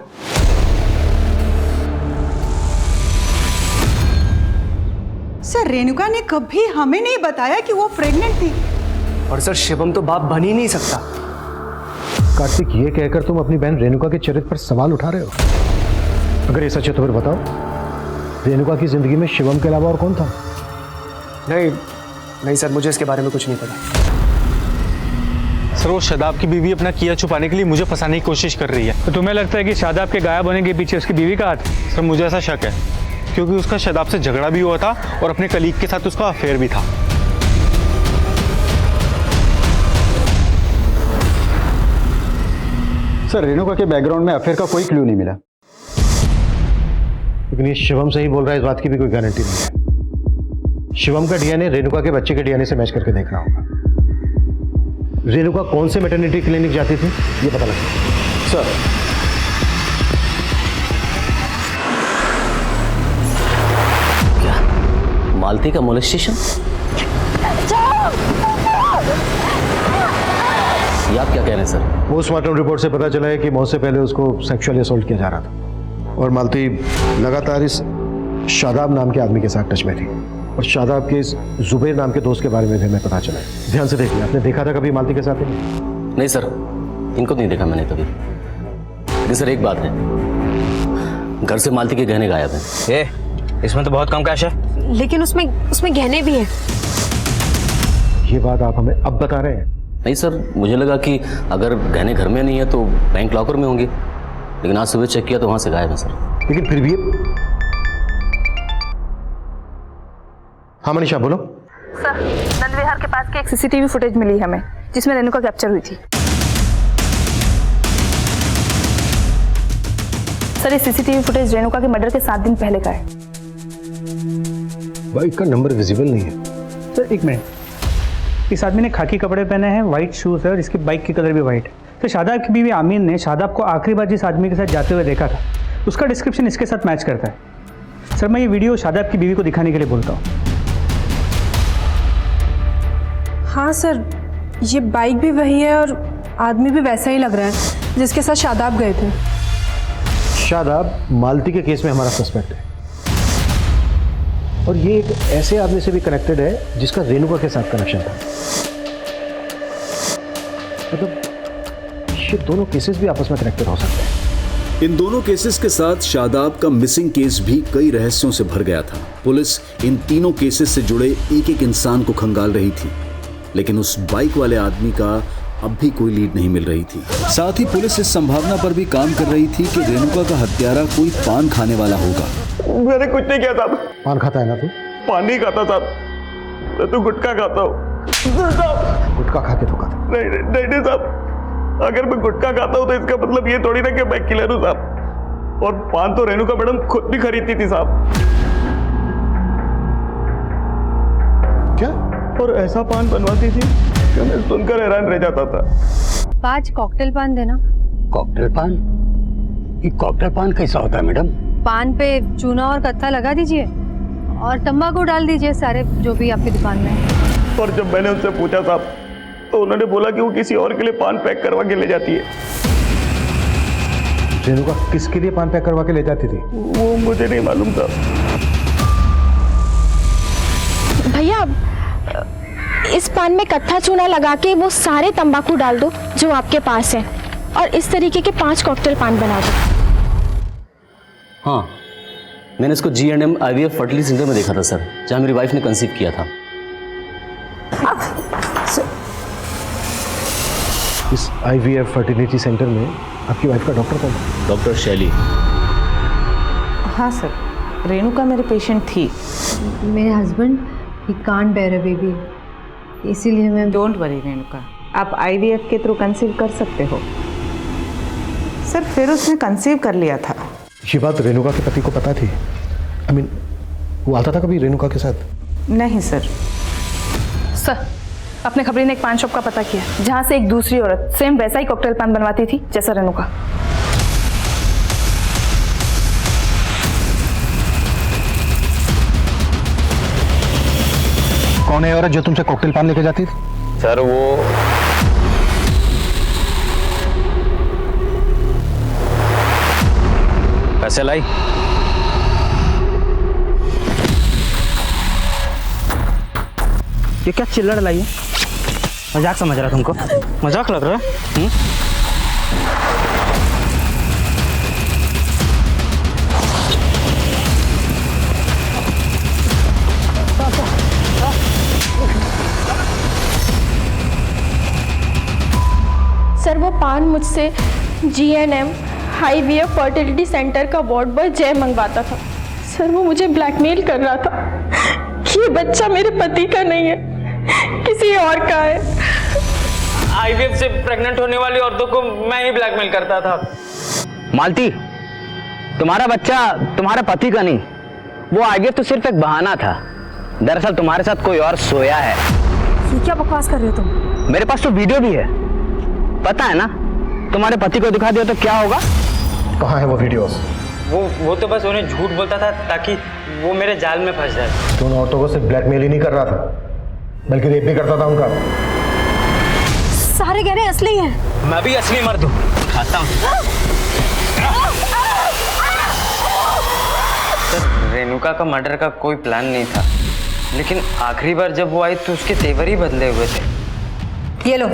सर रेणुका ने कभी हमें नहीं बताया कि वो प्रेग्नेंट थी। और सर शिवम तो बाप बन ही नहीं सकता। कार्तिक, ये कहकर तुम अपनी बहन रेणुका के चरित्र पर सवाल उठा रहे हो? अगर ये सच है तो फिर बताओ, रेणुका की जिंदगी में शिवम के अलावा और कौन था? नहीं सर, मुझे इसके बारे में कुछ नहीं पता। सर वो शादाब की बीवी अपना किया छुपाने के लिए मुझे फंसाने की कोशिश कर रही है। तो तुम्हें लगता है कि शादाब के गायब होने के पीछे उसकी बीवी का हाथ? सर मुझे ऐसा शक है, क्योंकि उसका शादाब से झगड़ा भी हुआ था और अपने कलीग के साथ उसका अफेयर भी था। सर रेणुका के बैकग्राउंड में अफेयर का कोई क्लू नहीं मिला। लेकिन ये शिवम से ही बोल रहा है, इस बात की भी कोई गारंटी नहीं है। शिवम का डीएनए रेणुका के बच्चे के डीएनए से मैच करके देखना होगा। रेणुका कौन से मैटरनिटी क्लिनिक जाती थी ये पता लगा। सर क्या मालती का मोलेस्टेशन? ये आप क्या कह रहे हैं सर? पोस्टमार्टम रिपोर्ट से पता चला है कि मौत से पहले उसको सेक्सुअली असॉल्ट किया जा रहा था, और मालती लगातार इस शादाब नाम के आदमी के साथ टच में थी, और शादाब के इस जुबैर नाम के दोस्त के बारे में भी हमें पता चला है। ध्यान से देखिए, आपने देखा था कभी मालती के साथ? नहीं सर, इनको नहीं देखा मैंने कभी। लेकिन सर एक बात है, घर से मालती के गहने गायब हैं। इसमें तो बहुत कम कैश है। लेकिन उसमें गहने भी हैं। ये बात आप हमें अब बता रहे हैं? नहीं सर, मुझे लगा कि अगर गहने घर में नहीं है तो बैंक लॉकर में होंगे, लेकिन आज सुबह चेक किया तो वहां से गायब है सर। लेकिन फिर भी हाँ मनीषा बोलो। सर नंद विहार के पास की एक सीसीटीवी फुटेज मिली हमें, जिसमें रेणुका कैप्चर हुई थी। सर ये सीसीटीवी फुटेज रेणुका के मर्डर के 7 दिन पहले का है। बाइक का नंबर विजिबल नहीं है। सर एक मिनट, इस आदमी ने खाकी कपड़े पहने हैं, व्हाइट शूज है, और इसकी बाइक की कलर भी व्हाइट है। तो शादाब की बीवी आमीन ने शादाब को आखिरी बार जिस आदमी के साथ जाते हुए देखा था, उसका डिस्क्रिप्शन इसके साथ मैच करता है। सर मैं ये वीडियो शादाब की बीवी को दिखाने के लिए बोलता हूँ। हाँ सर, ये बाइक भी वही है और आदमी भी वैसा ही लग रहा है जिसके साथ शादाब गए थे। शादाब मालती के केस में हमारा सस्पेक्ट है, और ये एक ऐसे आदमी से भी कनेक्टेड है जिसका रेणुका के साथ कनेक्शन था। मतलब ये दोनों केसेस भी आपस में कनेक्टेड हो सकते हैं। इन दोनों केसेस के साथ शादाब का मिसिंग केस भी कई रहस्यों से भर गया था। पुलिस इन तीनों केसेस से जुड़े एक एक इंसान को खंगाल रही थी, लेकिन उस बाइक वाले आदमी का अब भी कोई लीड नहीं मिल रही थी। साथ ही पुलिस इस संभावना पर भी काम कर रही थी कि रेणुका का हत्यारा कोई पान खाने वाला होगा। मैंने कुछ नहीं किया साहब। पान खाता है ना तू? पान नहीं खाता साहब, मैं तो गुटखा खाता हूँ। गुटखा खा के धोखा था? नहीं साहब, अगर मैं गुटखा खाता हूँ तो इसका मतलब ये थोड़ी ना कि मैं किलर हूँ साहब। और पान तो रेणुका मैडम खुद भी खरीदती थी साहब। क्या? और ऐसा पान बनवाती थी कि मैं सुनकर हैरान रह जाता था। 5 कॉकटेल पान देना। कॉकटेल पान? ये कॉकटेल पान कैसा होता है मैडम? पान पे चूना और कत्था लगा दीजिए और तंबाकू डाल दीजिए, सारे जो भी आपकी दुकान में है। पर जब मैंने उनसे पूछा था तो उन्होंने बोला कि वो किसी और के लिए पान पैक करवा के ले जाती है। रेणुका किसके लिए पान पैक करवा के ले जाती थी? वो मुझे नहीं मालूम था। भैया इस पान में कत्था चूना लगा के वो सारे तंबाकू डाल दो जो आपके पास है और इस तरीके के 5 कॉकटेल पान बना दो। हाँ, मैंने इसको G&M IVF फर्टिलिटी सेंटर में देखा था सर, जहाँ मेरी वाइफ ने कंसीव किया था। इस IVF फर्टिलिटी सेंटर में आपकी वाइफ का डॉक्टर कौन है? डॉक्टर शैली। हाँ सर, रेणुका मेरे पेशेंट थी। मेरे हस्बैंड ही कांट बेयर अ बेबी, इसीलिए मैं। डोंट वरी रेणुका, आप IVF के थ्रू कंसीव कर सकते हो। सर फिर उसने कंसीव कर लिया था। ये बात रेणुका के पति को पता थी? I mean, वो आता था कभी रेणुका के साथ? नहीं सर। सर अपने खबरी ने एक पान शॉप का पता किया जहां से एक दूसरी औरत सेम वैसा ही कॉकटेल पान बनवाती थी जैसा रेणुका। कौन है औरत जो तुमसे कॉकटेल पान लेके जाती थी? सर वो पैसे लाई? ये क्या चिल्लड़ लाई है? मजाक समझ रहा तुमको? मजाक लग रहा है? सर वो पान मुझसे G&M IVF फर्टिलिटी सेंटर का वार्ड बॉय जय मंगवाता था। सर वो मुझे ब्लैकमेल कर रहा था कि ये बच्चा मेरे पति का नहीं है, किसी और का है। IVF से प्रेग्नेंट होने वाली औरतों को मैं ही ब्लैकमेल करता था। मालती, तुम्हारा बच्चा तुम्हारे पति का नहीं, वो IVF तो सिर्फ एक बहाना था। दरअसल तुम्हारे साथ कोई और सोया है। ये क्या बकवास कर रहे हो तुम? मेरे पास तो वीडियो भी है, पता है ना? तुम्हारे पति को दिखा दिया तो क्या होगा? कहाँ है वो वीडियोस? वो तो बस उन्हें झूठ बोलता था ताकि वो मेरे जाल में फंस जाए। तो उन औरतों को सिर्फ ब्लैकमेल ही नहीं कर रहा था, बल्कि रेप भी करता था उनका। सारे गहने असली हैं। मैं भी असली मर्द हूँ, खाता हूँ। सर रेणुका का मर्डर का कोई प्लान नहीं था, लेकिन आखिरी बार जब वो आई तो उसके तेवर ही बदले हुए थे। ये लो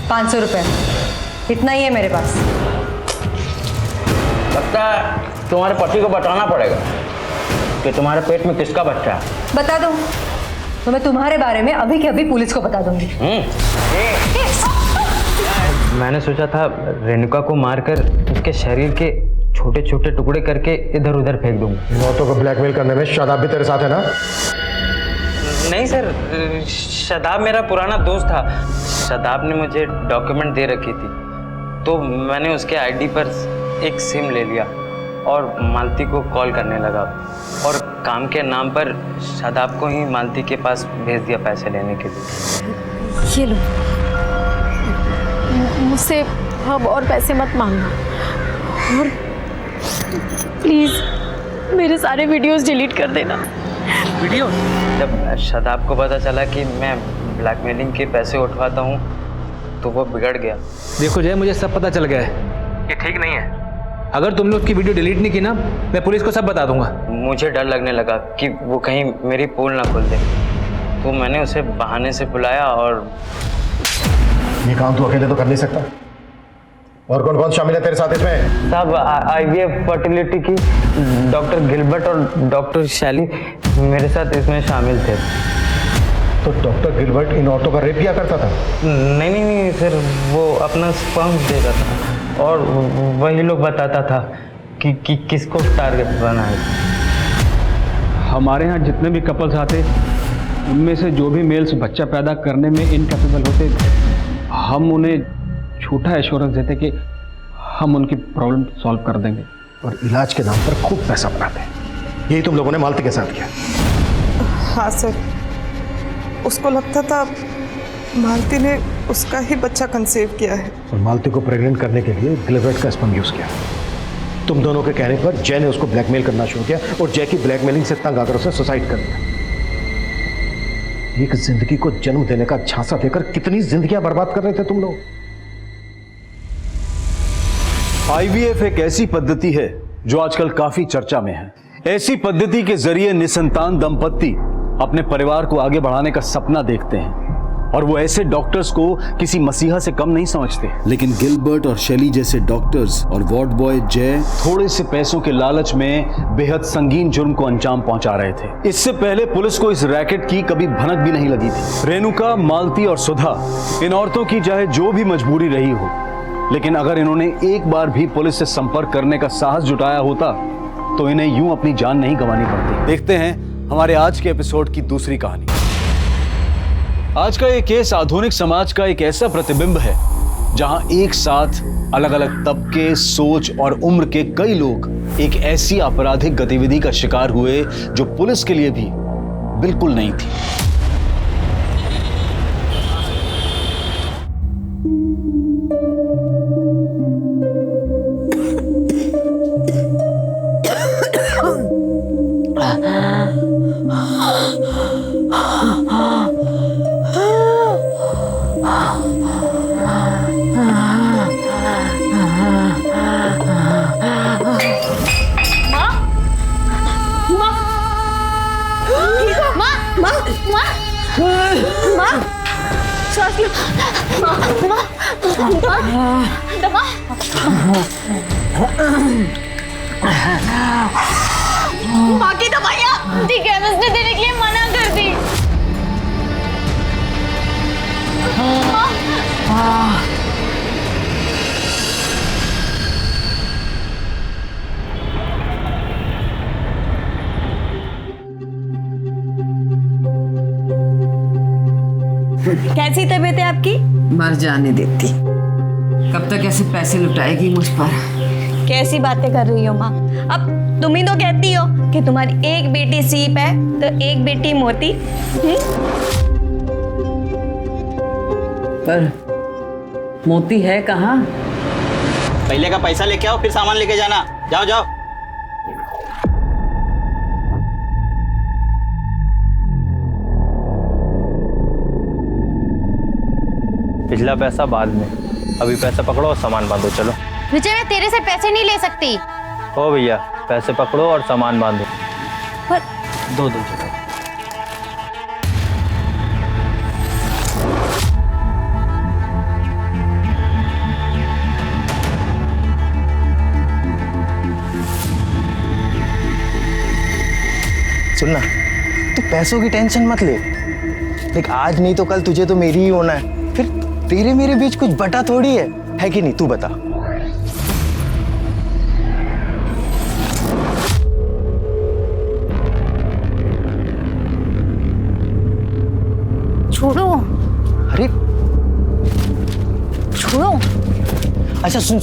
500 रुपए, इतना ही है मेरे पास। लगता है तुम्हारे पति को बताना पड़ेगा कि तुम्हारे पेट में किसका बच्चा है। बता दो तो मैं तुम्हारे बारे में अभी के अभी पुलिस को बता दूंगी। मैंने सोचा था रेणुका को मारकर उसके शरीर के छोटे छोटे टुकड़े करके इधर उधर फेंक दूंगा। इन औरतों को ब्लैकमेल करने में शादाब भी तेरे साथ है ना? नहीं सर, शादाब मेरा पुराना दोस्त था। शादाब ने मुझे डॉक्यूमेंट दे रखी थी, तो मैंने उसके आईडी पर एक सिम ले लिया और मालती को कॉल करने लगा और काम के नाम पर शादाब को ही मालती के पास भेज दिया पैसे लेने के लिए। ये लो, मुझसे अब और पैसे मत मांगना और प्लीज मेरे सारे वीडियोस डिलीट कर देना। वीडियो? जब शादाब को पता चला कि मैं ब्लैकमेलिंग के पैसे उठवाता हूँ तो वो बिगड़ गया। देखो जय, मुझे सब पता चल गया है, ये ठीक नहीं है। अगर तुमने उसकी वीडियो डिलीट नहीं की ना, मैं पुलिस को सब बता दूंगा। मुझे डर लगने लगा कि वो कहीं मेरी पोल ना खोल दे, तो मैंने उसे बहाने से बुलाया और ये काम तू अकेले तो कर नहीं सकता। और कौन कौन शामिल है तेरे साथ इसमें? सब IVF फर्टिलिटी की डॉक्टर गिलबर्ट और डॉक्टर शैली मेरे साथ इसमें शामिल थे। तो डॉक्टर गिलबर्ट इन औरतों का रेप किया करता था? नहीं सर, वो अपना स्पर्म देता था और वही लोग बताता था कि किसको टारगेट बनाना है। हमारे यहाँ जितने भी कपल्स आते, उनमें से जो भी मेल्स बच्चा पैदा करने में इनकैपेबल होते, हम उन्हें झूठा एश्योरेंस देते कि हम उनकी प्रॉब्लम सॉल्व कर देंगे, और इलाज के नाम पर खूब पैसा बनाते हैं। यही तुम लोगों ने मालती के साथ किया? हाँ सर, उसको लगता था मालती ने उसका ही बच्चा कंसीव किया है। और मालती को प्रेग्नेंट करने के लिए ग्लिसरेट का स्पर्म यूज किया। तुम दोनों के कहने पर जय ने उसको ब्लैकमेल करना शुरू किया और जय की ब्लैकमेलिंग से तंग आकर उसने सुसाइड कर लिया। एक जिंदगी को जन्म देने का झांसा देकर कितनी जिंदगियां बर्बाद कर रहे थे तुम लोग। आईवीएफ एक ऐसी पद्धति है जो आजकल काफी चर्चा में है। ऐसी पद्धति के जरिए निसंतान दंपत्ति अपने परिवार को आगे बढ़ाने का सपना देखते हैं और वो ऐसे डॉक्टर्स को किसी मसीहा से कम नहीं समझते। लेकिन गिलबर्ट और शेली जैसे डॉक्टर्स और वार्ड बॉय जय थोड़े से पैसों के लालच में बेहद संगीन जुर्म को अंजाम पहुंचा रहे थे। इससे पहले पुलिस को इस रैकेट की कभी भनक भी नहीं लगी थी। रेणुका, मालती और सुधा, इन औरतों की चाहे जो भी मजबूरी रही हो, लेकिन अगर इन्होंने एक बार भी पुलिस से संपर्क करने का साहस जुटाया होता तो इन्हें यूं अपनी जान नहीं गंवानी पड़ती। देखते हैं हमारे आज के एपिसोड की दूसरी कहानी। आज का ये केस आधुनिक समाज का एक ऐसा प्रतिबिंब है जहां एक साथ अलग अलग तबके, सोच और उम्र के कई लोग एक ऐसी आपराधिक गतिविधि का शिकार हुए जो पुलिस के लिए भी बिल्कुल नहीं थी। माँ की दवाइयाँ ठीक है, उसने देने के लिए मना कर दी। कैसी तबीयत है आपकी? मर जाने देती। कब तक ऐसे पैसे लुटाएगी मुझ पर? कैसी बातें कर रही हो माँ? अब तुम ही तो कहती हो कि तुम्हारी एक बेटी सीप है तो एक बेटी मोती। पर मोती है कहाँ? पहले का पैसा लेके आओ, फिर सामान लेके जाना। जाओ जाओ। पिछला पैसा बाद में, अभी पैसा पकड़ो और सामान बांधो। चलो विजय, मैं तेरे से पैसे नहीं ले सकती। ओ भैया, पैसे पकड़ो और सामान बांधो। पर दो चलो। सुनना, तू पैसों की टेंशन मत ले। देख, आज नहीं तो कल तुझे तो मेरी ही होना है। फिर तेरे मेरे बीच कुछ बटा थोड़ी है कि नहीं? तू बता। छोड़ो। अरे छोड़ो। अच्छा सुन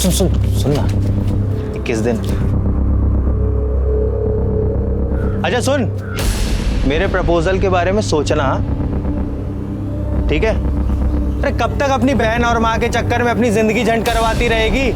ना, 21 दिन। अच्छा सुन, मेरे प्रपोजल के बारे में सोचना, ठीक है? अरे कब तक अपनी बहन और माँ के चक्कर में अपनी जिंदगी झंड करवाती रहेगी?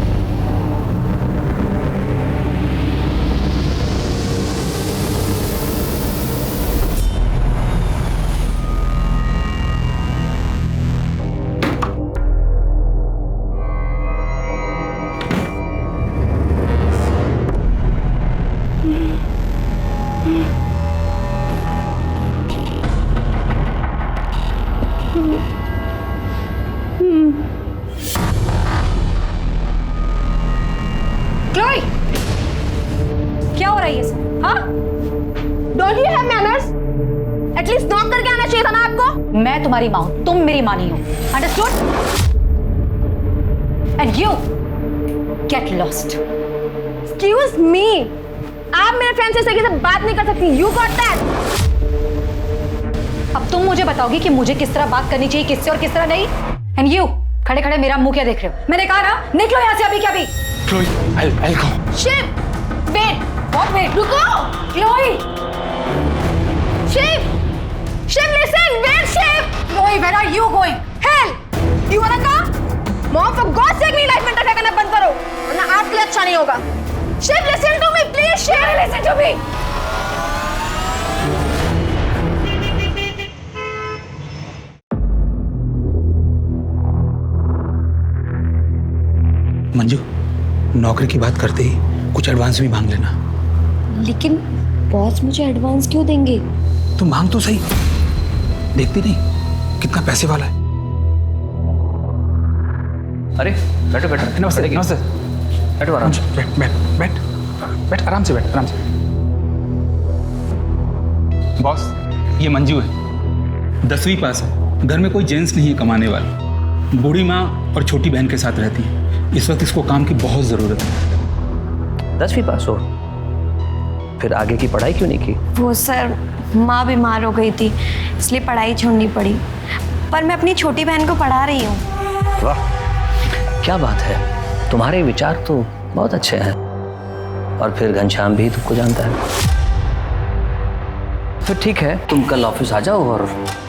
क्लोई, क्या हो रहा है ये सब? हाँ? Don't you have manners? At least knock करके आना चाहिए था ना आपको। मैं तुम्हारी माँ हूं, तुम मेरी माँ नहीं हो। Understood? And you get lost. Excuse me, आप मेरे फ्रेंड से सही से बात नहीं कर सकती। You got that? अब तुम मुझे बताओगी कि मुझे किस तरह बात करनी चाहिए, किससे और किस तरह नहीं? एंड यू खड़े खड़े मेरा मुंह क्या देख रहे हो? मैंने कहा ना, निकलो यहाँ से अभी क्या अभी। Chloe, I'll go. Shiv, wait, बहुत वेट। रुको। Chloe, Shiv, Shiv, listen! Wait, Shiv! Chloe, where are you going? Hell! You wanna come? Mom, for God's sake, मेरी लाइफ में इंटरफेयर करना बंद करो, वरना आपके लिए अच्छा नहीं होगा। Shiv, listen to me, please, Shiv! Listen to me! Manju, नौकरी की बात करते ही कुछ एडवांस भी मांग लेना। लेकिन बॉस मुझे एडवांस क्यों देंगे? तो मांग तो सही, देखती नहीं कितना पैसे वाला है। अरे बैठो बैठो। नमस्ते नमस्ते। बैठो आराम से। बैठ बैठ बैठ बैठ, आराम से बैठ, आराम से। बॉस, ये मंजू है, 10वीं पास है, घर में कोई जेंट्स नहीं है कमाने वाला, बूढ़ी माँ और छोटी बहन के साथ रहती है। इस वक्त इसको काम की बहुत ज़रूरत है। 10वीं पास हो, फिर आगे की पढ़ाई क्यों नहीं की? वो सर, माँ बीमार हो गई थी, इसलिए पढ़ाई छोड़नी पड़ी। पर मैं अपनी छोटी बहन को पढ़ा रही हूँ। वाह, क्या बात है, तुम्हारे विचार तो बहुत अच्छे हैं। और फिर घनश्याम भी तुमको जानता है। तो ठीक है, तुम कल ऑफिस आ जाओ और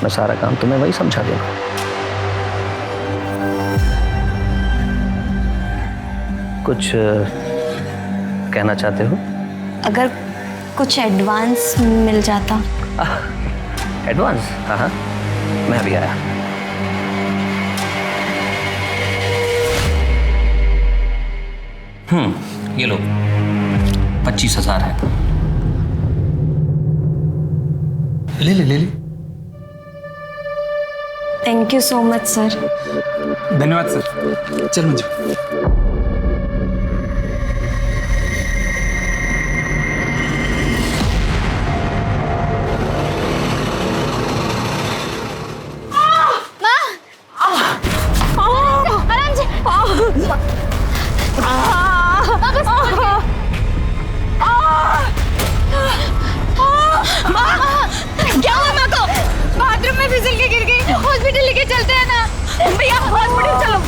मैं सारा काम तुम्हें वही समझा दूंगा। कुछ कहना चाहते हो? अगर कुछ एडवांस मिल जाता। एडवांस? हाँ हाँ, मैं अभी आया। ये लो, 25,000 है। ले ले ले ले। Thank you so much sir. धन्यवाद सर। चल मंजू। क्या हुआ माँ को? बाथरूम में फिसल के गिर गई, हॉस्पिटल लेके चलते हैं ना भैया, हॉस्पिटल चलो।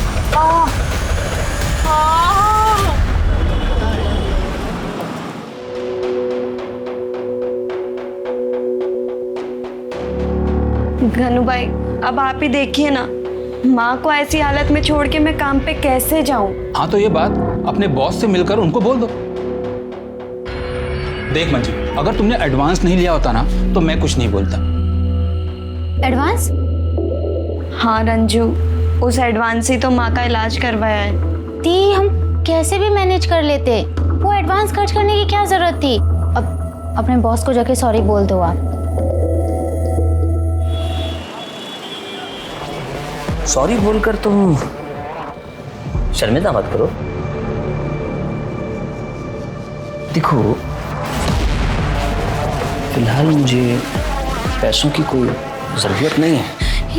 घनु भाई, अब आप ही देखिए ना, माँ को ऐसी हालत में छोड़ के मैं काम पे कैसे जाऊं? हाँ, तो ये बात अपने बॉस से मिलकर उनको बोल दो। देख मंजू, अगर तुमने एडवांस नहीं लिया होता ना तो मैं कुछ नहीं बोलता। एडवांस? हाँ रंजू, उस एडवांस से तो माँ का इलाज करवाया है। ती हम कैसे भी मैनेज कर लेते, वो एडवांस खर्च करने की क्या जरूरत थी? अब अपने बॉस को जाके सॉरी बोल दो आप। सॉरी बोलकर तुम शर्मिंदा मत करो। देखो, फिलहाल मुझे पैसों की कोई जरूरत नहीं है।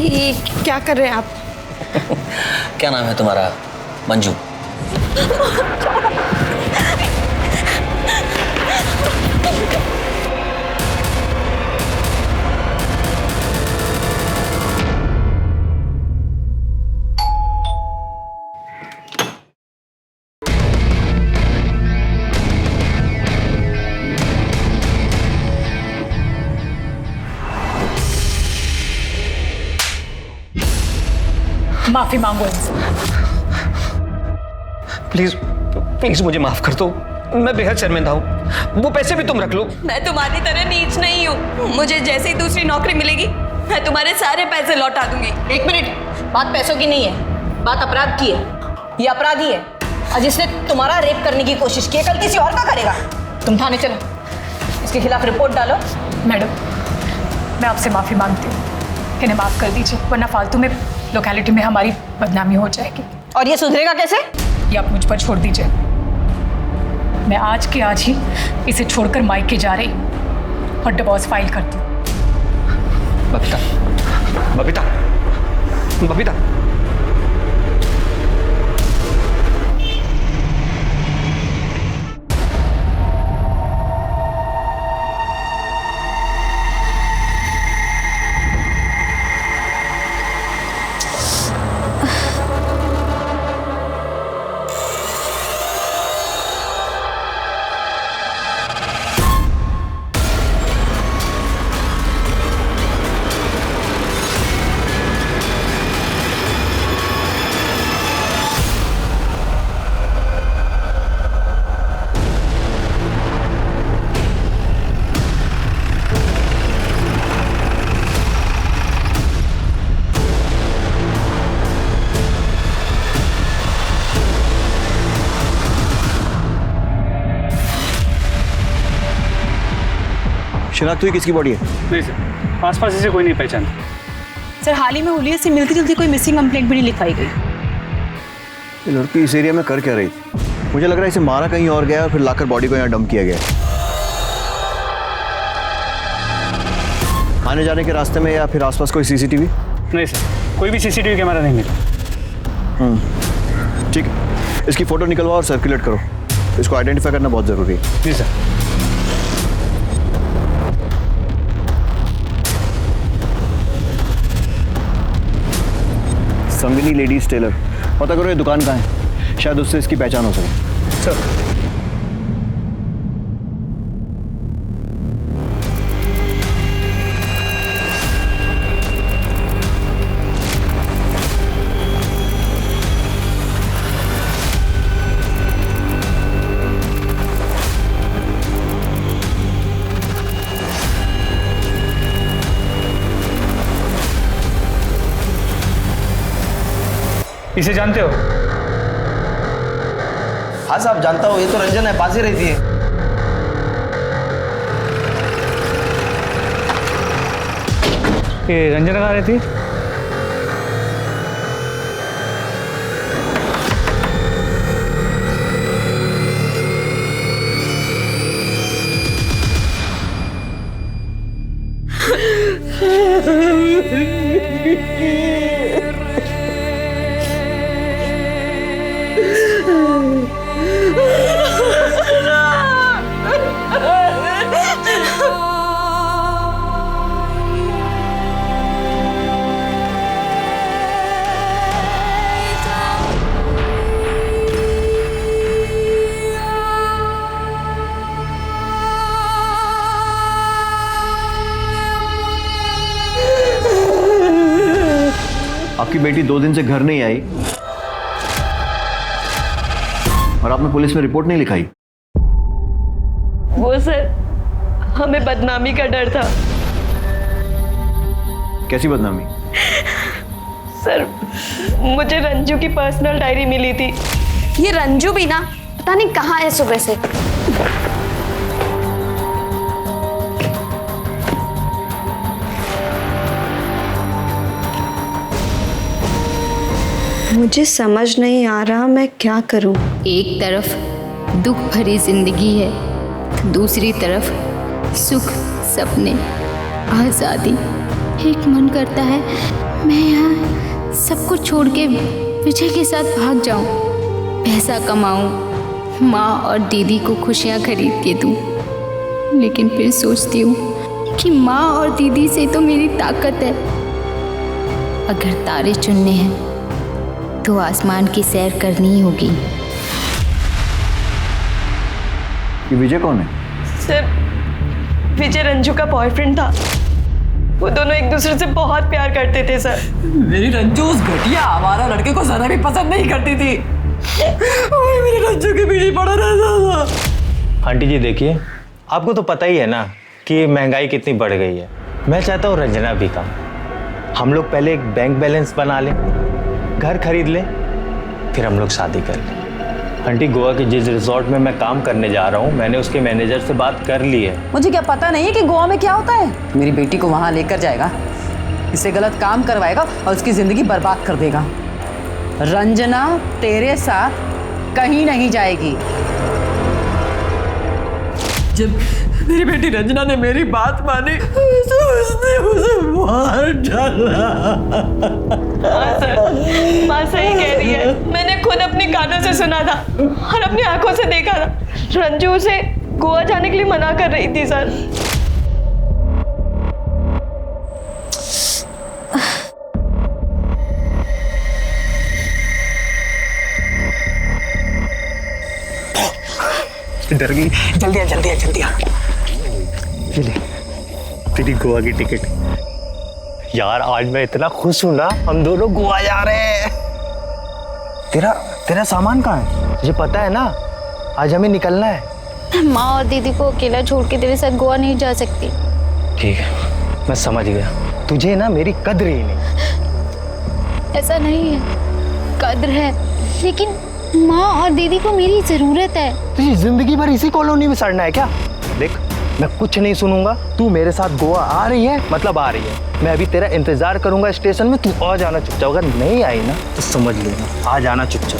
ये क्या कर रहे हैं आप? क्या नाम है तुम्हारा? मंजू। माफी मांगो इनसे। प्लीज प्लीज मुझे माफ कर दो, मैं बेहद शर्मिंदा हूँ। वो पैसे भी तुम रख लो। मैं तुम्हारी तरह नीच नहीं हूँ, मुझे जैसे ही दूसरी नौकरी मिलेगी मैं तुम्हारे सारे पैसे लौटा दूंगी। एक मिनट, बात पैसों की नहीं है, बात अपराध की है। ये अपराधी है और जिसने तुम्हारा रेप करने की कोशिश की है, कल किसी और का करेगा। तुम थाने चलो, इसके खिलाफ रिपोर्ट डालो। मैडम, मैं आपसे माफी मांगती हूँ, इन्हें माफ कर दीजिए, वरना फालतू में लोकेलिटी में हमारी बदनामी हो जाएगी। और ये सुधरेगा कैसे? ये आप मुझ पर छोड़ दीजिए, मैं आज के आज ही इसे छोड़कर मायके जा रही हूँ और डिवोर्स फाइल करती हूँ। बबीता, बबीता, बबीता। शिनाख्त हुई किसकी बॉडी है? नहीं सर, आसपास इसे कोई नहीं पहचानता। सर हाल ही में हुलिया से मिलती जुलती कोई मिसिंग कंप्लेंट भी नहीं लिखवाई गई। ये लड़की इस एरिया में कर क्या रही थी? मुझे लग रहा है इसे मारा कहीं और गया और फिर लाकर बॉडी को यहाँ डंप किया गया। आने जाने के रास्ते में या फिर आसपास कोई सीसीटीवी? नहीं सर, कोई भी सीसीटीवी कैमरा नहीं मिला। ठीक है, इसकी फोटो निकलवाओ और सर्कुलेट करो। इसको आइडेंटिफाई करना बहुत जरूरी है। जी सर। संगिनी लेडीज टेलर, पता करो ये दुकान कहाँ है, शायद उससे इसकी पहचान हो सके। सर इसे जानते हो? हाँ साहब जानता हूँ, ये तो रंजन है, पास ही रहती है। ये रंजना कहाँ रहती है? आपकी बेटी 2 दिन से घर नहीं आई और आपने पुलिस में रिपोर्ट नहीं लिखाई। वो सर, हमें बदनामी का डर था। कैसी बदनामी? सर मुझे रंजू की पर्सनल डायरी मिली थी। ये रंजू भी ना पता नहीं कहाँ है सुबह से। मुझे समझ नहीं आ रहा मैं क्या करूं। एक तरफ दुख भरी जिंदगी है, दूसरी तरफ सुख, सपने, आज़ादी। एक मन करता है मैं यहाँ सब कुछ छोड़ के विजय के साथ भाग जाऊं, पैसा कमाऊं, माँ और दीदी को खुशियाँ खरीद के दूं। लेकिन फिर सोचती हूँ कि माँ और दीदी से तो मेरी ताकत है। अगर तारे चुनने हैं तो आसमान की सैर करनी ही होगी। ये विजय कौन है? सर विजय रंजू का बॉयफ्रेंड था। वो दोनों एक दूसरे से बहुत प्यार करते थे सर। मेरी रंजू उस घटिया आवारा लड़के को जरा भी पसंद नहीं करती थी। वो मेरे रंजू के पीछे पड़ा रहता था। आंटी जी देखिए, आपको तो पता ही है ना कि महंगाई कितनी बढ़ गई है। मैं चाहता हूँ रंजना भी का हम लोग पहले एक बैंक बैलेंस बना लें, घर खरीद लें, फिर हम लोग शादी कर लें। आंटी गोवा के जिस रिजॉर्ट में मैं काम करने जा रहा हूँ, मैंने उसके मैनेजर से बात कर ली है। मुझे क्या पता नहीं है कि गोवा में क्या होता है। मेरी बेटी को वहां लेकर जाएगा, इससे गलत काम करवाएगा और उसकी जिंदगी बर्बाद कर देगा। रंजना तेरे साथ कहीं नहीं जाएगी। जब मेरी बेटी रंजना ने मेरी बात मानी तो उसने मुझे मार डाला। माँ सही कह रही है। मैंने खुद अपने कानों से सुना था और अपनी आंखों से देखा था। रंजू उसे गोवा जाने के लिए मना कर रही थी सर। डर गई। जल्दी आ जल्दी आ जल्दी आ। ये ले तेरी गोवा की टिकट। यार आज मैं इतना खुश हूं ना, हम दोनों गोवा जा रहे हैं। तेरा सामान कहाँ है? मुझे पता है ना आज हमें निकलना है। माँ और दीदी को अकेला छोड़ के तेरे साथ गोवा नहीं जा सकती। ठीक है मैं समझ गया, तुझे ना मेरी कद्र ही नहीं। ऐसा नहीं है, कद्र है, लेकिन माँ और दीदी को मेरी जरूरत है। तुझे जिंदगी भर इसी कॉलोनी में सड़ना है क्या? देख मैं कुछ नहीं सुनूंगा। तू मेरे साथ गोवा आ रही है मतलब आ रही है। मैं अभी तेरा इंतजार करूंगा स्टेशन में, तू आ जाना चुपचाप। अगर नहीं आई ना तो समझ लेना, आ जाना चुपचाप।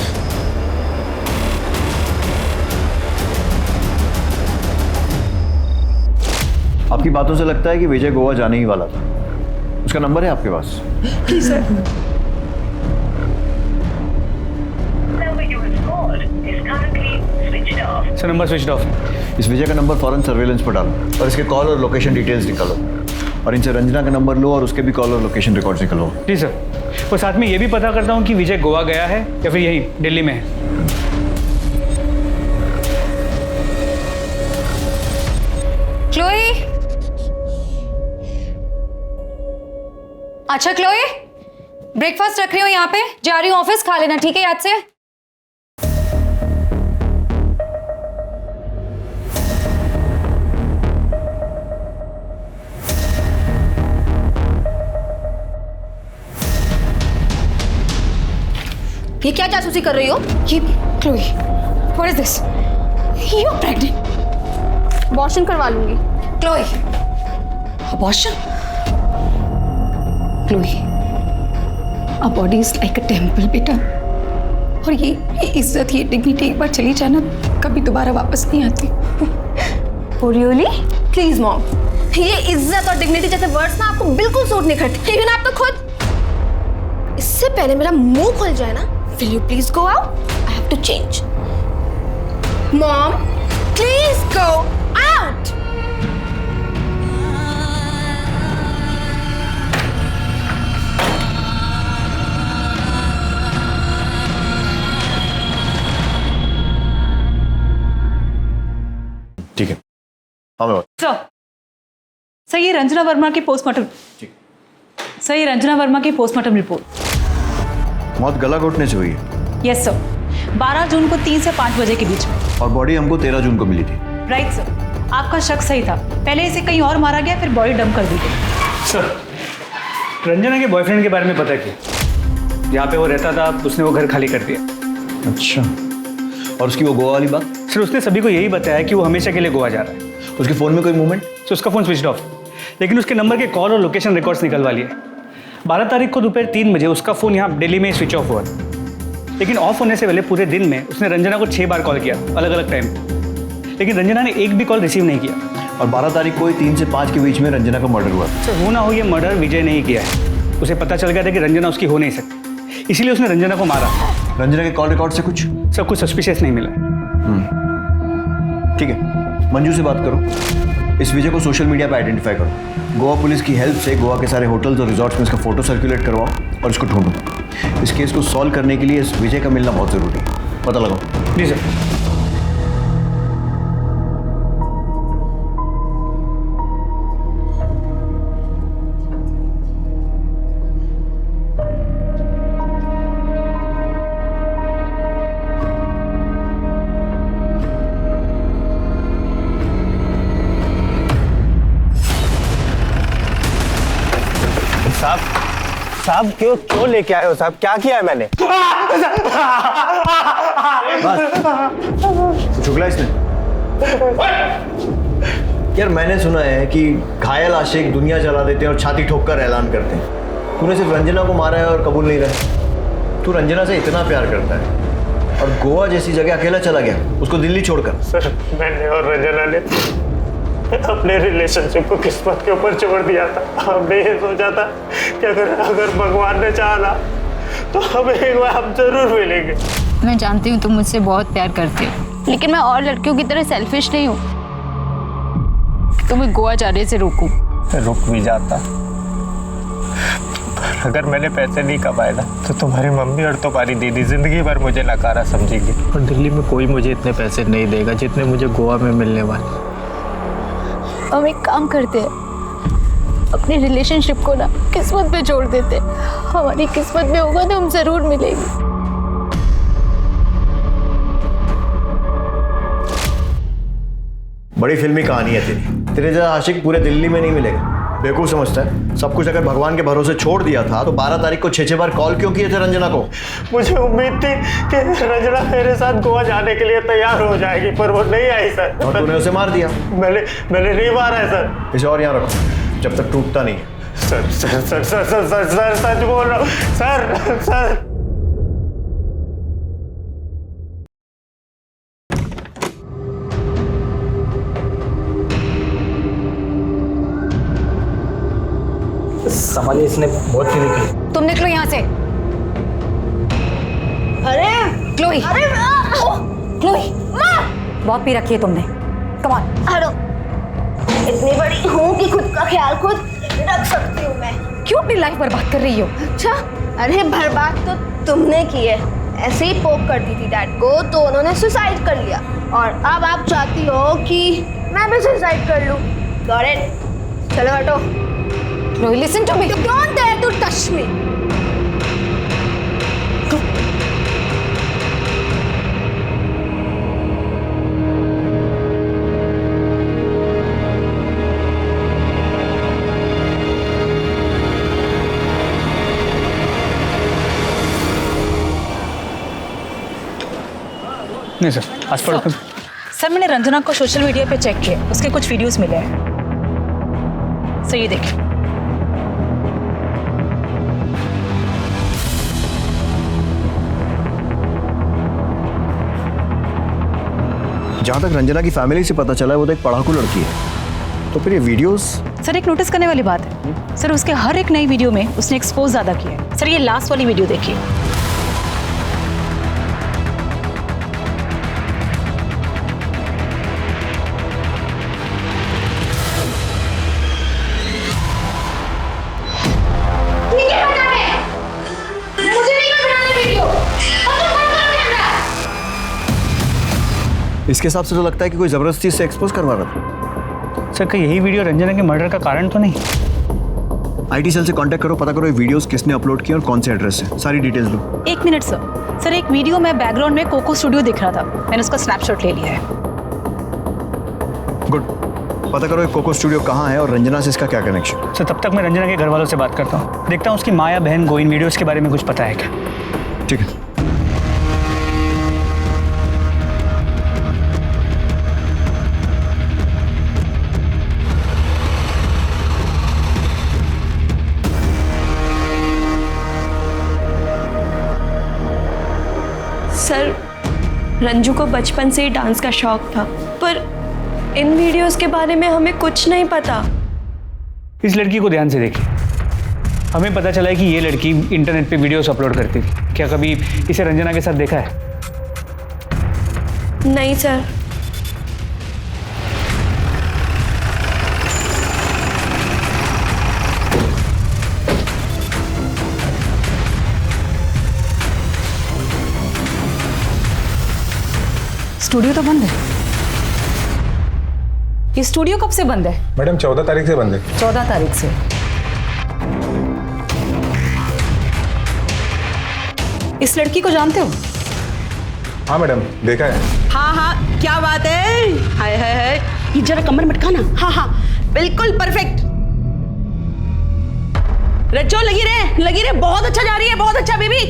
आपकी बातों से लगता है कि विजय गोवा जाने ही वाला था। उसका नंबर है आपके पास? जी sir. Sir number switch off. इस विजय का नंबर फौरन सर्वेलेंस पर डालो और इसके कॉल और लोकेशन डिटेल्स निकालो, और इनसे रंजना का नंबर लो और उसके भी कॉल और लोकेशन रिकॉर्ड्स निकालो। जी सर। और साथ में ये भी पता करता हूँ कि विजय गोवा गया है या फिर यही दिल्ली में है। क्लोई। अच्छा क्लोई, ब्रेकफास्ट रख रही हूँ यहाँ पे, जा रही हूँ ऑफिस, खा लेना ठीक है याद से। ये क्या जासूसी कर रही हो? ये Chloe, what is this? You are pregnant. Abortion करवा लूंगी। Chloe, abortion? Chloe, a body is like a temple बेटा, और ये इज्जत, ये डिग्निटी एक बार चली जाए ना, कभी दोबारा वापस नहीं आती। Oh really? प्लीज मॉम, ये इज्जत और डिग्निटी जैसे वर्ड्स ना आपको बिल्कुल सूट नहीं करते। इवन आप तो खुद। इससे पहले मेरा मुंह खुल जाए ना, will you please go out? I have to change. Mom, please go out. ठीक है। सर ये रंजना वर्मा की पोस्टमार्टम। सर ये रंजना वर्मा की पोस्टमार्टम रिपोर्ट। मौत गला घोटने से हुई है। यस सर, 12 जून को 3 से 5 बजे के बीच में। और बॉडी हमको 13 जून को मिली थी। राइट सर, आपका शक सही था। पहले इसे कहीं और मारा गया, फिर बॉडी डंप कर दी गई। सर रंजना के बॉयफ्रेंड के बारे में पता किया, यहाँ पे वो रहता था, उसने वो घर खाली कर दिया। अच्छा, और उसकी वो गोवा वाली बात? सर उसने सभी को यही बताया कि वो हमेशा के लिए गोवा जा रहा है। उसके फ़ोन में कोई मूवमेंट? तो उसका फ़ोन स्विच ऑफ, लेकिन उसके नंबर के कॉल और लोकेशन रिकॉर्ड्स निकलवा लिए। 12 तारीख को दोपहर 3 बजे उसका फ़ोन यहाँ दिल्ली में स्विच ऑफ हुआ था, लेकिन ऑफ होने से पहले पूरे दिन में उसने रंजना को 6 बार कॉल किया, अलग अलग टाइम, लेकिन रंजना ने एक भी कॉल रिसीव नहीं किया। और 12 तारीख को 3 से 5 के बीच में रंजना का मर्डर हुआ। सर हो ना हो ये मर्डर विजय ने ही किया है। उसे पता चल गया था कि रंजना उसकी हो नहीं सकती, इसीलिए उसने रंजना को मारा। रंजना के कॉल रिकॉर्ड से कुछ सब कुछ सस्पिशियस नहीं मिला। ठीक है, मंजू से बात करो, इस विजय को सोशल मीडिया पे आइडेंटिफाई करो। गोवा पुलिस की हेल्प से गोवा के सारे होटल्स और रिजॉर्ट्स में इसका फोटो सर्कुलेट करवाओ और इसको ढूंढो। इस केस को सॉल्व करने के लिए इस विजय का मिलना बहुत ज़रूरी है, पता लगाओ। जी सर। साहब क्यों लेके आए हो साहब? क्या किया है मैंने? कुछ उगला इसने? यार मैंने सुना है कि घायल आशिक दुनिया जला देते हैं और छाती ठोक कर ऐलान करते हैं। तूने सिर्फ रंजना को मारा है और कबूल नहीं रहा। तू रंजना से इतना प्यार करता है और गोवा जैसी जगह अकेला चला गया, उसको दिल्ली छोड़कर। सर मैंने और रंजना ने अपने रिलेशनशिप को किस्मत के ऊपर छोड़ दिया था। हमने ये सोचा था कि अगर भगवान ने चाहा तो हमें एक बार हम जरूर मिलेंगे। मैं जानती हूँ तुम मुझसे बहुत प्यार करते हो, लेकिन मैं और लड़कियों की तरह सेल्फिश नहीं हूँ तुम्हें गोवा जाने से रोकूं। रुक भी जाता, अगर मैंने पैसे नहीं कमाए ना तो तुम्हारी मम्मी और तुम्हारी दीदी जिंदगी भर मुझे नकारा समझेगी, और दिल्ली में कोई मुझे इतने पैसे नहीं देगा जितने मुझे गोवा में मिलने वाले। हम एक काम करते हैं, अपनी रिलेशनशिप को ना किस्मत पे छोड़ देते। हमारी किस्मत में होगा तो हम जरूर मिलेंगे। बड़ी फिल्मी कहानी है तेरी। तेरे जैसा आशिक पूरे दिल्ली में नहीं मिलेगा। बेवकूफ समझता है? सब कुछ अगर भगवान के भरोसे छोड़ दिया था तो 12 तारीख को 6 बार कॉल क्यों किए थे रंजना को? मुझे उम्मीद थी कि रंजना मेरे साथ गोवा जाने के लिए तैयार हो जाएगी, पर वो नहीं आई सर। और तूने उसे मार दिया? मैंने नहीं मारा है सर। इसे और यहाँ रखो जब तक टूटता नहीं। Sir sir sir sir sir sir sir सच बोल रहा हूँ सर सर। संभालिए, इसने बहुत पी रखी है। तुम निकलो यहाँ से। अरे क्लोई, अरे क्लोई, बहुत पी रखी है तुमने। कम ऑन, हटो। इतनी बड़ी हूँ कि खुद का ख्याल खुद रख सकती हूँ मैं। क्यों अपनी लाइफ बर्बाद कर रही हो? अच्छा, अरे बर्बाद तो तुमने की है। ऐसे ही पोक करती थी डैड को तो उन्होंने सुसाइड कर लिया, और अब आप चाहती हो कि मैं भी सुसाइड कर लूँ। Got it? चलो हटो। Chloe, listen to me. You don't dare to touch me. नहीं सर, आज पर सर मैंने रंजना को सोशल मीडिया पे चेक किया, उसके कुछ वीडियोस मिले हैं। सर ये देखिए। जहाँ तक रंजना की फैमिली से पता चला है वो तो एक पढ़ाकू लड़की है, तो फिर ये वीडियोस? सर एक नोटिस करने वाली बात है सर, उसके हर एक नई वीडियो में उसने एक्सपोज ज्यादा किया है। सर ये लास्ट वाली वीडियो देखिए। इसके हिसाब से तो लगता है कि कोई जबरदस्ती से एक्सपोज करवा रहा था। सर क्या यही वीडियो रंजना के मर्डर का कारण तो नहीं? आईटी सेल से कांटेक्ट करो, पता करो ये वीडियोस किसने अपलोड किए और कौन से एड्रेस से, सारी डिटेल्स लो। एक मिनट सर। सर एक वीडियो में बैकग्राउंड में कोको स्टूडियो दिख रहा था, मैंने उसका स्नैपशॉट ले लिया है। गुड, पता करो ये कोको स्टूडियो कहाँ है और रंजना से इसका क्या कनेक्शन। सर तब तक मैं रंजना के घर वालों से बात करता हूँ, देखता हूँ उसकी माँ या बहन को इन वीडियोस के बारे में कुछ पता है क्या। ठीक है। सर रंजू को बचपन से ही डांस का शौक था, पर इन वीडियोस के बारे में हमें कुछ नहीं पता। इस लड़की को ध्यान से देखिए, हमें पता चला है कि ये लड़की इंटरनेट पे वीडियोस अपलोड करती थी। क्या कभी इसे रंजना के साथ देखा है? नहीं सर। स्टूडियो तो बंद है। ये स्टूडियो कब से बंद है? मैडम 14 तारीख से बंद है। 14 तारीख से। इस लड़की को जानते हो? हाँ मैडम, देखा है। हाँ हाँ, क्या बात है। हाय हाय हाय, ये जरा कमर मटकाना। हाँ हाँ, बिल्कुल परफेक्ट। रज्जो लगी रहे, बहुत अच्छा जा रही है, बहुत अच्छा बेबी।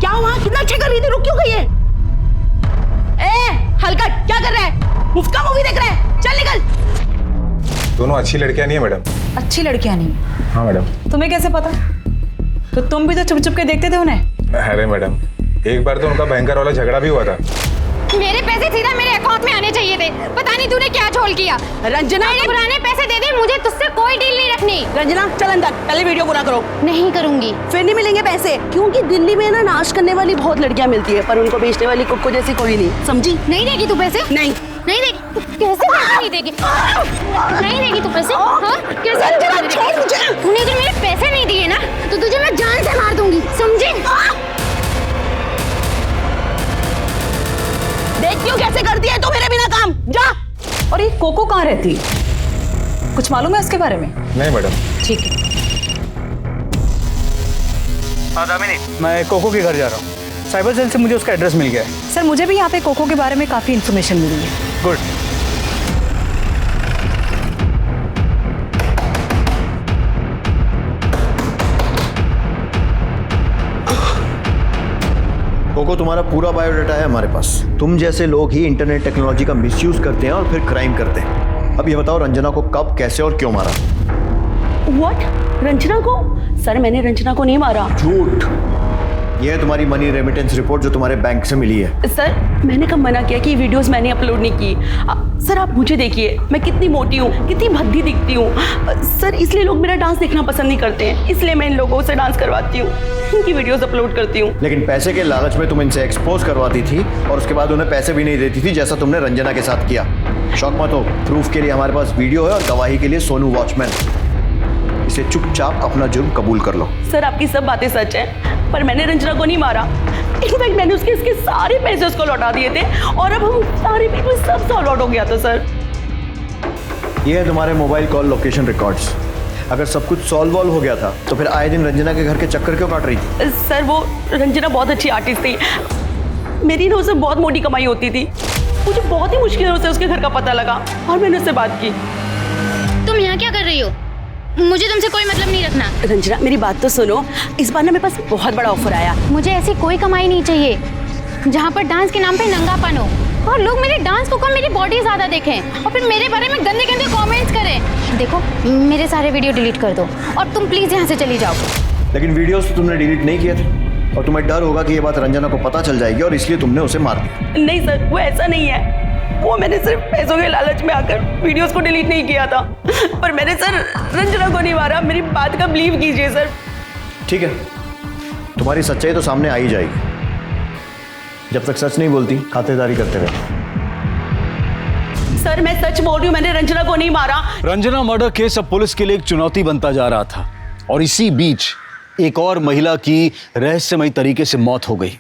क्या हुआ? कितना अच्छा कर रही थी, रुक क्यों गई है? ए हलकट, क्या कर रहा है? मुफ्त का मूवी देख रहा है? चल निकल। दोनों अच्छी लड़कियां नहीं है मैडम। अच्छी लड़कियां नहीं? हाँ मैडम। तुम्हें कैसे पता? तो तुम भी तो चुप चुप के देखते थे उन्हें। अरे मैडम, एक बार तो उनका भयंकर वाला झगड़ा भी हुआ था। मेरे पैसे सीधा मेरे अकाउंट में आने चाहिए थे, पता नहीं तूने क्या झोल किया। रंजना, मेरे पुराने पैसे दे दे, मुझे तुझसे कोई डील नहीं रखनी। रंजना चल अंदर, पहले वीडियो पूरा करो। नहीं करूंगी। फिर नहीं मिलेंगे पैसे, क्योंकि दिल्ली में ना नाश करने वाली बहुत लड़कियां मिलती है, पर उनको बेचने वाली कुक्को जैसी कोई नहीं, समझी? नहीं देगी तू पैसे? नहीं नहीं देगी। कैसे पैसे नहीं देगी? नहीं देगी तू पैसे? हाँ कैसे? तूने जो मेरे पैसे नहीं दिए ना, तो तुझे मैं जान से मार दूंगी, समझी? देख क्यों कैसे करती है तू मेरे बिना काम, जा। और ये कोको कहाँ रहती? कुछ मालूम है उसके बारे में? नहीं मैडम। ठीक है। हाँ दामिनी, मैं कोको के घर जा रहा हूँ। साइबर सेल से मुझे उसका एड्रेस मिल गया है। सर मुझे भी यहाँ पे कोको के बारे में काफ़ी इन्फॉर्मेशन मिली है। गुड। कोको, तुम्हारा पूरा बायोडाटा है हमारे पास। तुम जैसे लोग ही इंटरनेट टेक्नोलॉजी का मिसयूज करते हैं और फिर क्राइम करते हैं। अब ये बताओ, रंजना को कब, कैसे और क्यों मारा? व्हाट? रंजना को? सर मैंने रंजना को नहीं मारा। झूठ। ये है तुम्हारी मनी रेमिटेंस रिपोर्ट जो तुम्हारे बैंक से मिली है। सर मैंने कब मना किया कि ये वीडियोस मैंने अपलोड नहीं की? सर आप मुझे देखिए, मैं कितनी मोटी हूँ, कितनी भद्दी दिखती हूँ। सर इसलिए लोग मेरा डांस देखना पसंद नहीं करते हैं, इसलिए मैं इन लोगों से डांस करवाती हूँ, इनकी वीडियोस अपलोड करती हूँ। लेकिन पैसे के लालच में तुम इनसे एक्सपोज करवाती थी और उसके बाद उन्हें पैसे भी नहीं देती थी, जैसा तुमने रंजना के साथ किया। शौक मत हो, प्रूफ के लिए हमारे पास वीडियो है और गवाही के लिए सोनू वॉचमैन। इसे चुपचाप अपना जुर्म कबूल कर लो। सर आपकी सब बातें सच हैं, पर मैंने रंजना को नहीं मारा। इनफैक्ट मैंने इसके सारे पैसे उसको लौटा दिए थे और अब हम सारे पेपर सब सॉल्व आउट हो गया था। सर ये है तुम्हारे मोबाइल कॉल लोकेशन रिकॉर्ड्स। अगर सब कुछ सॉल्व हो गया था तो फिर आए दिन रंजना के घर के चक्कर क्यों काट रही थी? सर वो रंजना बहुत अच्छी आर्टिस्ट थी, मेरी ना उससे बहुत मोटी कमाई होती थी। मुझे बहुत ही मुश्किल से उसके घर का पता लगा और मैंने उससे बात की। तुम यहाँ क्या कर रही हो? मुझे तुमसे कोई मतलब नहीं रखना। रंजना मेरी बात तो सुनो, इस बार ना मेरे पास बहुत बड़ा ऑफर आया। मुझे ऐसी कोई कमाई नहीं चाहिए जहाँ पर डांस के नाम पे नंगापन हो और लोग मेरे डांस को कम मेरी बॉडी ज्यादा देखें और फिर मेरे बारे में गंदे गंदे कमेंट्स करें। देखो मेरे सारे वीडियो डिलीट कर दो और तुम प्लीज यहाँ से चली जाओ। लेकिन वीडियोस तो तुमने डिलीट नहीं किए थे और तुम्हें डर होगा कि ये बात रंजना को पता चल जाएगी और इसलिए तुमने उसे मार दिया। नहीं सर वो ऐसा नहीं है, वो मैंने सिर्फ पैसों के लालच में आकर वीडियोस को डिलीट नहीं किया था, पर मैंने सर रंजना को नहीं मारा। मेरी बात का बिलीव कीजिए सर। ठीक है, तुम्हारी सच्चाई तो सामने आ ही जाएगी। जब तक सच नहीं बोलती खातेदारी करते रहे। सर मैं सच बोल रही हूँ, मैंने रंजना को नहीं मारा। रंजना मर्डर केस अब पुलिस के लिए एक चुनौती बनता जा रहा था और इसी बीच एक और महिला की रहस्यमयी तरीके से मौत हो गई।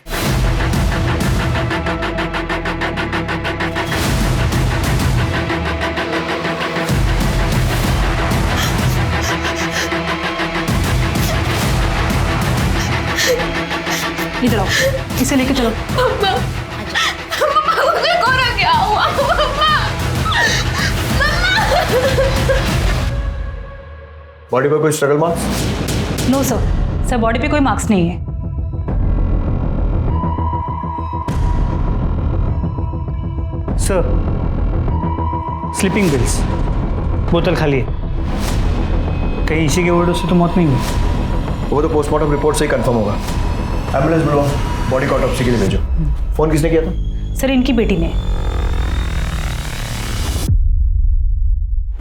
इधर आओ, इसे लेके चलो। मुझे कोरा क्या हुआ? बॉडी पर कोई struggle marks? No sir, sir body पे कोई मार्क्स नहीं है। सर स्लीपिंग पिल्स, बोतल खाली है। कहीं इसी के ओवरडोज से तो मौत नहीं हुई? वो तो पोस्टमार्टम रिपोर्ट से ही कंफर्म होगा। एम्बुलेंस बुलवाओ, बॉडी को ऑटोप्सी के लिए भेजो। फोन किसने किया था? सर इनकी बेटी ने।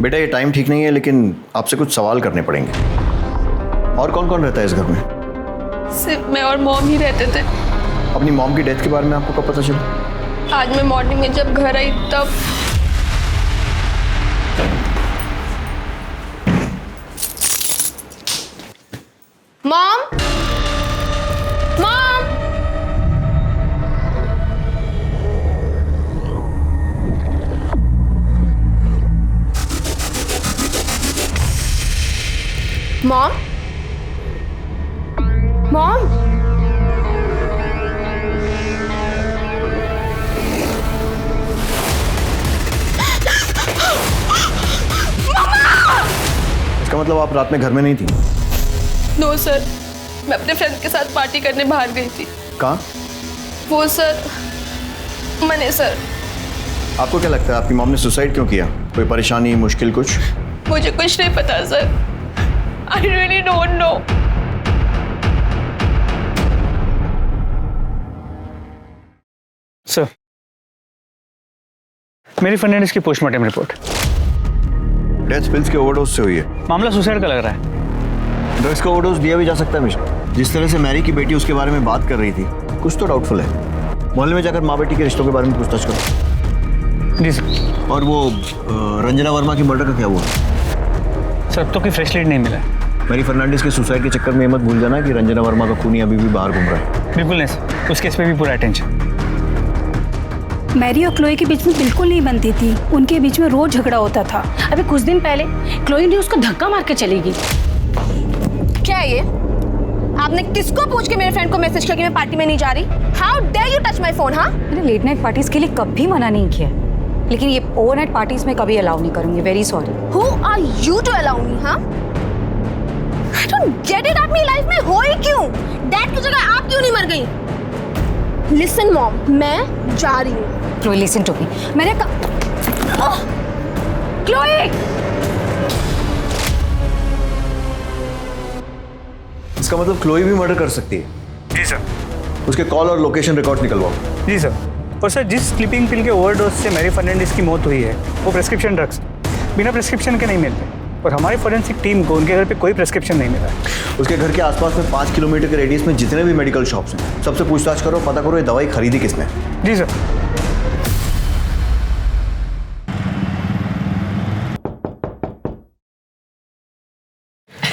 बेटा ये टाइम ठीक नहीं है, लेकिन आपसे कुछ सवाल करने पड़ेंगे। और कौन कौन रहता है इस घर में? सिर्फ मैं और मॉम ही रहते थे। अपनी मॉम की डेथ के बारे में आपको कब पता चला? आज मैं मॉर्निंग में जब घर आई तब। मॉम, मॉम, मॉम, मॉम, इसका मतलब आप रात में घर में नहीं थी? नो सर, मैं अपने फ्रेंड्स के साथ पार्टी करने बाहर गई थी। कहाँ? वो सर, मैंने सर। आपको क्या लगता है आपकी मॉम ने सुसाइड क्यों किया? कोई परेशानी, मुश्किल कुछ? मुझे कुछ नहीं पता sir, I really don't know. Sir मेरी फर्नांडिस की पोस्टमार्टम रिपोर्ट। डेथ पिल्स के ओवरडोज से हुई है। मामला सुसाइड का लग रहा है। ड्रग्स का ओवरडोज दिया भी जा सकता है मिश्रा। जिस तरह से मैरी की बेटी उसके बारे में बात कर रही थी, कुछ तो डाउटफुल है। मोहल्ले में जाकर माँ बेटी के रिश्तों के बारे में पूछताछ करो। जी सर। और वो रंजना वर्मा की मर्डर का क्या हुआ? सर अब तो कोई फ्रेश लीड नहीं मिला है। मैरी फर्नांडिस के सुसाइड के चक्कर में मत भूल जाना कि रंजना वर्मा का खूनी अभी भी बाहर घूम रहा है। बिल्कुल नहीं सर, उस केस पे भी पूरा अटेंशन। मैरी और क्लोई के बीच में बिल्कुल नहीं बनती थी, उनके बीच में रोज झगड़ा होता था। अभी कुछ दिन पहले क्लोई ने उसको धक्का मार के चली गई। क्या है ये? आपने किसको पूछ के मेरे फ्रेंड को मैसेज किया कि मैं पार्टी में नहीं जा रही? How dare you touch my phone? हाँ, मैंने लेट नाइट पार्टीज के लिए कभी मना नहीं किया, लेकिन ये ओवरनाइट पार्टीज में कभी अलाउ नहीं करूंगी। Very sorry. Who are you to allow me? हाँ, आई डोंट गेट इट। आप मेरी लाइफ में हो ही क्यों? डैड की जगह आप क्यों नहीं मर गई? लिसन मॉम, मैं जा रही हूँ। Chloe listen to me. मैंने क्लोई, इसका मतलब क्लोई भी मर्डर कर सकती है? जी सर। उसके कॉल और लोकेशन रिकॉर्ड निकलवाओ। जी सर। और सर, जिस स्लीपिंग पिल के ओवरडोज से मैरी फर्नांडिस की मौत हुई है वो प्रेस्क्रिप्शन ड्रग्स बिना प्रेस्क्रिप्शन के नहीं मिलते, और हमारी फॉरेंसिक टीम को उनके घर पे कोई प्रेस्क्रिप्शन नहीं मिला है। उसके घर के आसपास में 5 किलोमीटर के रेडियस में जितने भी मेडिकल शॉप्स हैं सबसे पूछताछ करो, पता करो ये दवाई खरीदी किसने। जी सर।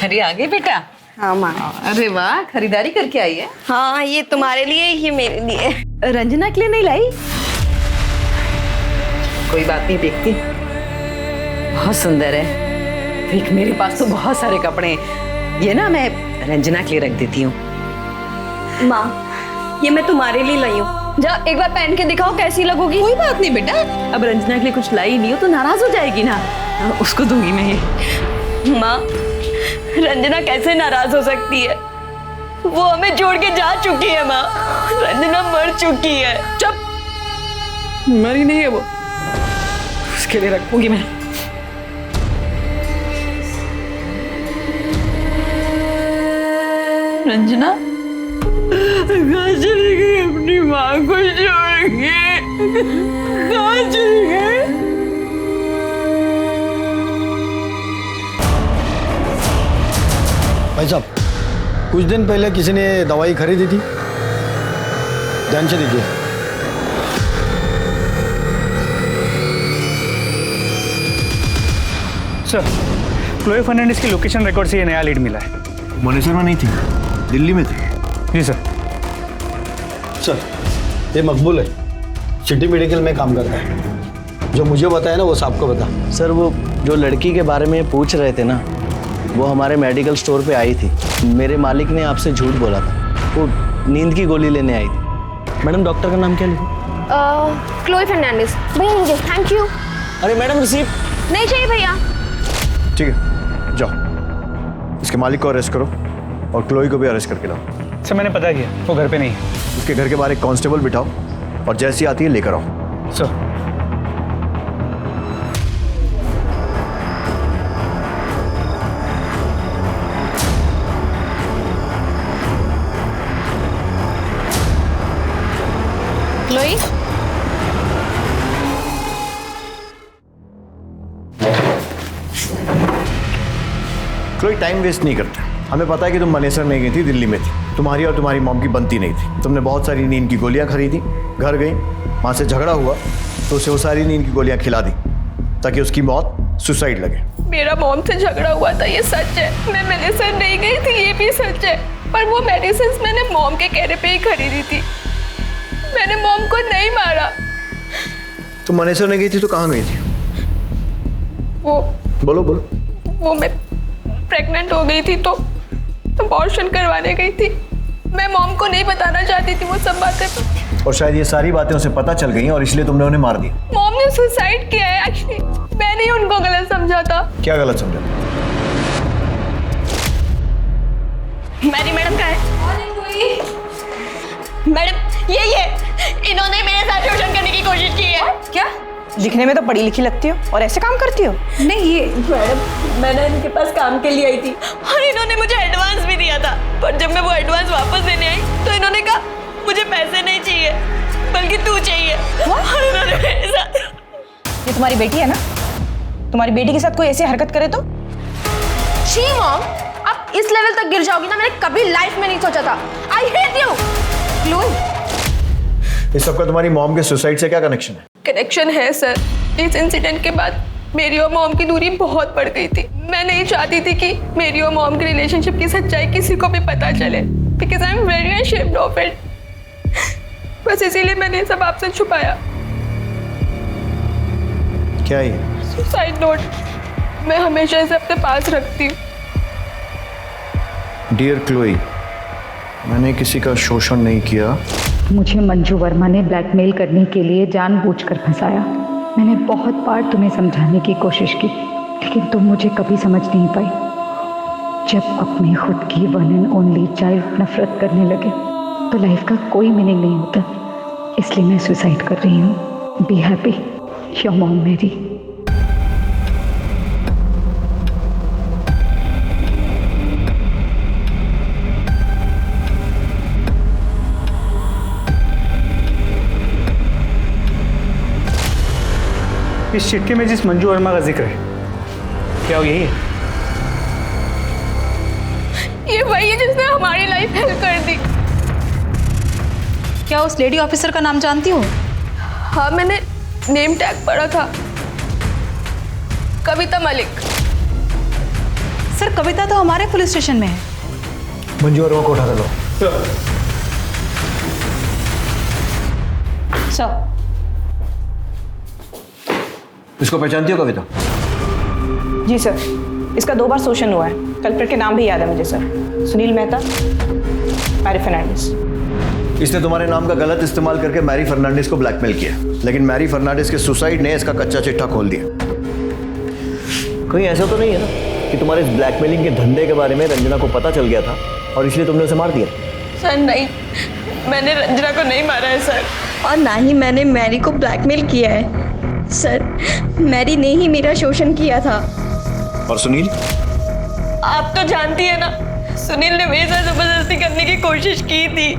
अरे आ गई बेटा। हाँ माँ। अरे वाह, खरीदारी करके आई है। हाँ, ये तुम्हारे लिए, ये मेरे लिए। रंजना के लिए नहीं लाई? कोई बात नहीं, देखती। बहुत सुंदर है। देख, मेरे पास तो बहुत सारे कपड़े हैं, ये ना मैं रंजना के लिए रख देती हूँ। माँ, ये मैं तुम्हारे लिए लाई हूँ, जा एक बार पहन के दिखाओ कैसी लगोगी। कोई बात नहीं बेटा, अब रंजना के लिए कुछ लाई नहीं हो तो नाराज हो जाएगी ना, उसको दूंगी मैं ये। माँ, रंजना कैसे नाराज हो सकती है? वो हमें छोड़ के जा चुकी है माँ। रंजना मर चुकी है। चुप, मरी नहीं है वो, उसके लिए रखूंगी मैं। रंजना कहाँ चली गई? अपनी माँ को छोड़ के कहाँ चली गई? भाई साहब, कुछ दिन पहले किसी ने दवाई खरीदी थी, ध्यान से देखिए। सर, क्लोई फर्नांडिस की लोकेशन रिकॉर्ड से ये नया लीड मिला है। मनेसर में नहीं थी, दिल्ली में थी। जी सर। सर, ये मकबूल है, सिटी मेडिकल में काम करता है। जो मुझे बताया ना वो साहब को बता। सर, वो जो लड़की के बारे में पूछ रहे थे ना, वो हमारे मेडिकल स्टोर पे आई थी। मेरे मालिक ने आपसे झूठ बोला था, वो नींद की गोली लेने आई थी। मैडम, डॉक्टर का नाम क्या लिखूं? क्लोई फर्नांडिस। भैया मुझे थैंक यू। अरे मैडम, रिसीप्ट नहीं चाहिए भैया। ठीक है, जाओ इसके मालिक को अरेस्ट करो और क्लोई को भी अरेस्ट करके लाओ। सर, मैंने पता किया, वो घर पे नहीं है। उसके घर के बाहर एक कांस्टेबल बिठाओ और जैसी आती है लेकर आओ। Sir. Chloe, Chloe time waste नहीं करते। हमें पता है कि तुम मनेसर नहीं गई थी, दिल्ली में थी। तुम्हारी और तुम्हारी मॉम की बनती नहीं थी। तुमने बहुत सारी नींद की गोलियां खरीदी, घर गई, वहां से झगड़ा हुआ तो उसे वो सारी नींद की गोलियां खिला दी ताकि उसकी मौत सुसाइड लगे। मेरा मॉम से झगड़ा हुआ था, ये सच है। मैं मनेसर नहीं गई थी, ये भी सच है। पर वो मेडिसिन मैंने मॉम के कहने पे ही खरीदी थी। मैंने मॉम को नहीं मारा। तुम मनेसर नहीं गई थी तो कहाँ गई थी? वो बोलो बोलो। वो मैं प्रेग्नेंट हो गई थी तो अबॉर्शन करवाने गई थी। मैं मॉम को नहीं बताना चाहती थी वो सब बातें, और शायद ये सारी बातें उसे पता चल गई और इसलिए तुमने उन्हें मार दिया। मॉम ने सुसाइड किया है एक्चुअली। मैंने ही उनको गलत समझा था। क्या गलत समझा? मैरी मैडम का है। मैडम, ये इन्होंने मेरे साथ शोषण करने की कोशिश की है। क्या? दिखने में तो पढ़ी लिखी लगती हो और ऐसे काम करती हो? नहीं, ये मैडम, मैंने इनके पास काम के लिए आई थी और इन्होंने मुझे एडवांस भी दिया था। पर जब मैं वो एडवांस वापस देने आई तो इन्होंने कहा मुझे पैसे नहीं चाहिए बल्कि तू चाहिए। और इन्होंने मेरे साथ। ये तुम्हारी बेटी है ना? तुम्हारी बेटी के साथ कोई ऐसी हरकत करे तो? शी मॉम, आप इस लेवल तक गिर जाओगी ना, मैंने कभी लाइफ में नहीं सोचा था। I hate you. क्लोई, इस सबका तुम्हारी मॉम के सुसाइड से क्या कनेक्शन है? कनेक्शन है सर। इस इंसिडेंट के बाद मेरी और मॉम की दूरी बहुत बढ़ गई थी। मैं नहीं चाहती थी कि मेरी और मॉम के रिलेशनशिप की सच्चाई किसी को भी पता चले, because I am very ashamed of it. बस इसीलिए मैंने सब आपसे छुपाया। क्या ये? Suicide note. मैं हमेशा इसे अपने पास रखती हूँ। डियर क्लोई, मैंने किसी का शोषण नहीं किया। मुझे मंजू वर्मा ने ब्लैकमेल करने के लिए जानबूझकर फंसाया। मैंने बहुत बार तुम्हें समझाने की कोशिश की, लेकिन तुम मुझे कभी समझ नहीं पाई। जब अपनी खुद की वन एंड ओनली चाइल्ड नफरत करने लगे तो लाइफ का कोई मीनिंग नहीं होता। इसलिए मैं सुसाइड कर रही हूँ। बी हैप्पी, योर मॉम मेरी। इस चिट्ठी में जिस मंजू वर्मा का जिक्र है, क्या वो यही है? ये वही है जिसने हमारी लाइफ हेल्प कर दी। क्या उस लेडी ऑफिसर का नाम जानती हो? हाँ, मैंने नेम टैग पढ़ा था, कविता मलिक। सर, कविता तो हमारे पुलिस स्टेशन में है। मंजू वर्मा को उठा लो। सर, इसको पहचानती हो कविता? जी सर, इसका 2 बार शोषण हुआ है। कल्प्रिट के नाम भी याद है मुझे सर। सुनील मेहता, मैरी फर्नांडिस। इसने तुम्हारे नाम का गलत इस्तेमाल करके मैरी फर्नांडिस को ब्लैकमेल किया, लेकिन मैरी फर्नांडिस के सुसाइड ने इसका कच्चा चिट्ठा खोल दिया। कहीं ऐसा तो नहीं है ना कि तुम्हारे इस ब्लैकमेलिंग के धंधे के बारे में रंजना को पता चल गया था और इसलिए तुमने उसे मार दिया? सर नहीं, मैंने रंजना को नहीं मारा है सर। और ना ही मैंने मैरी को ब्लैकमेल किया है सर। मैरी ने ही मेरा शोषण किया था। और सुनील? आप तो जानती है ना, सुनील ने मेरे साथ जबरदस्ती करने की कोशिश की थी।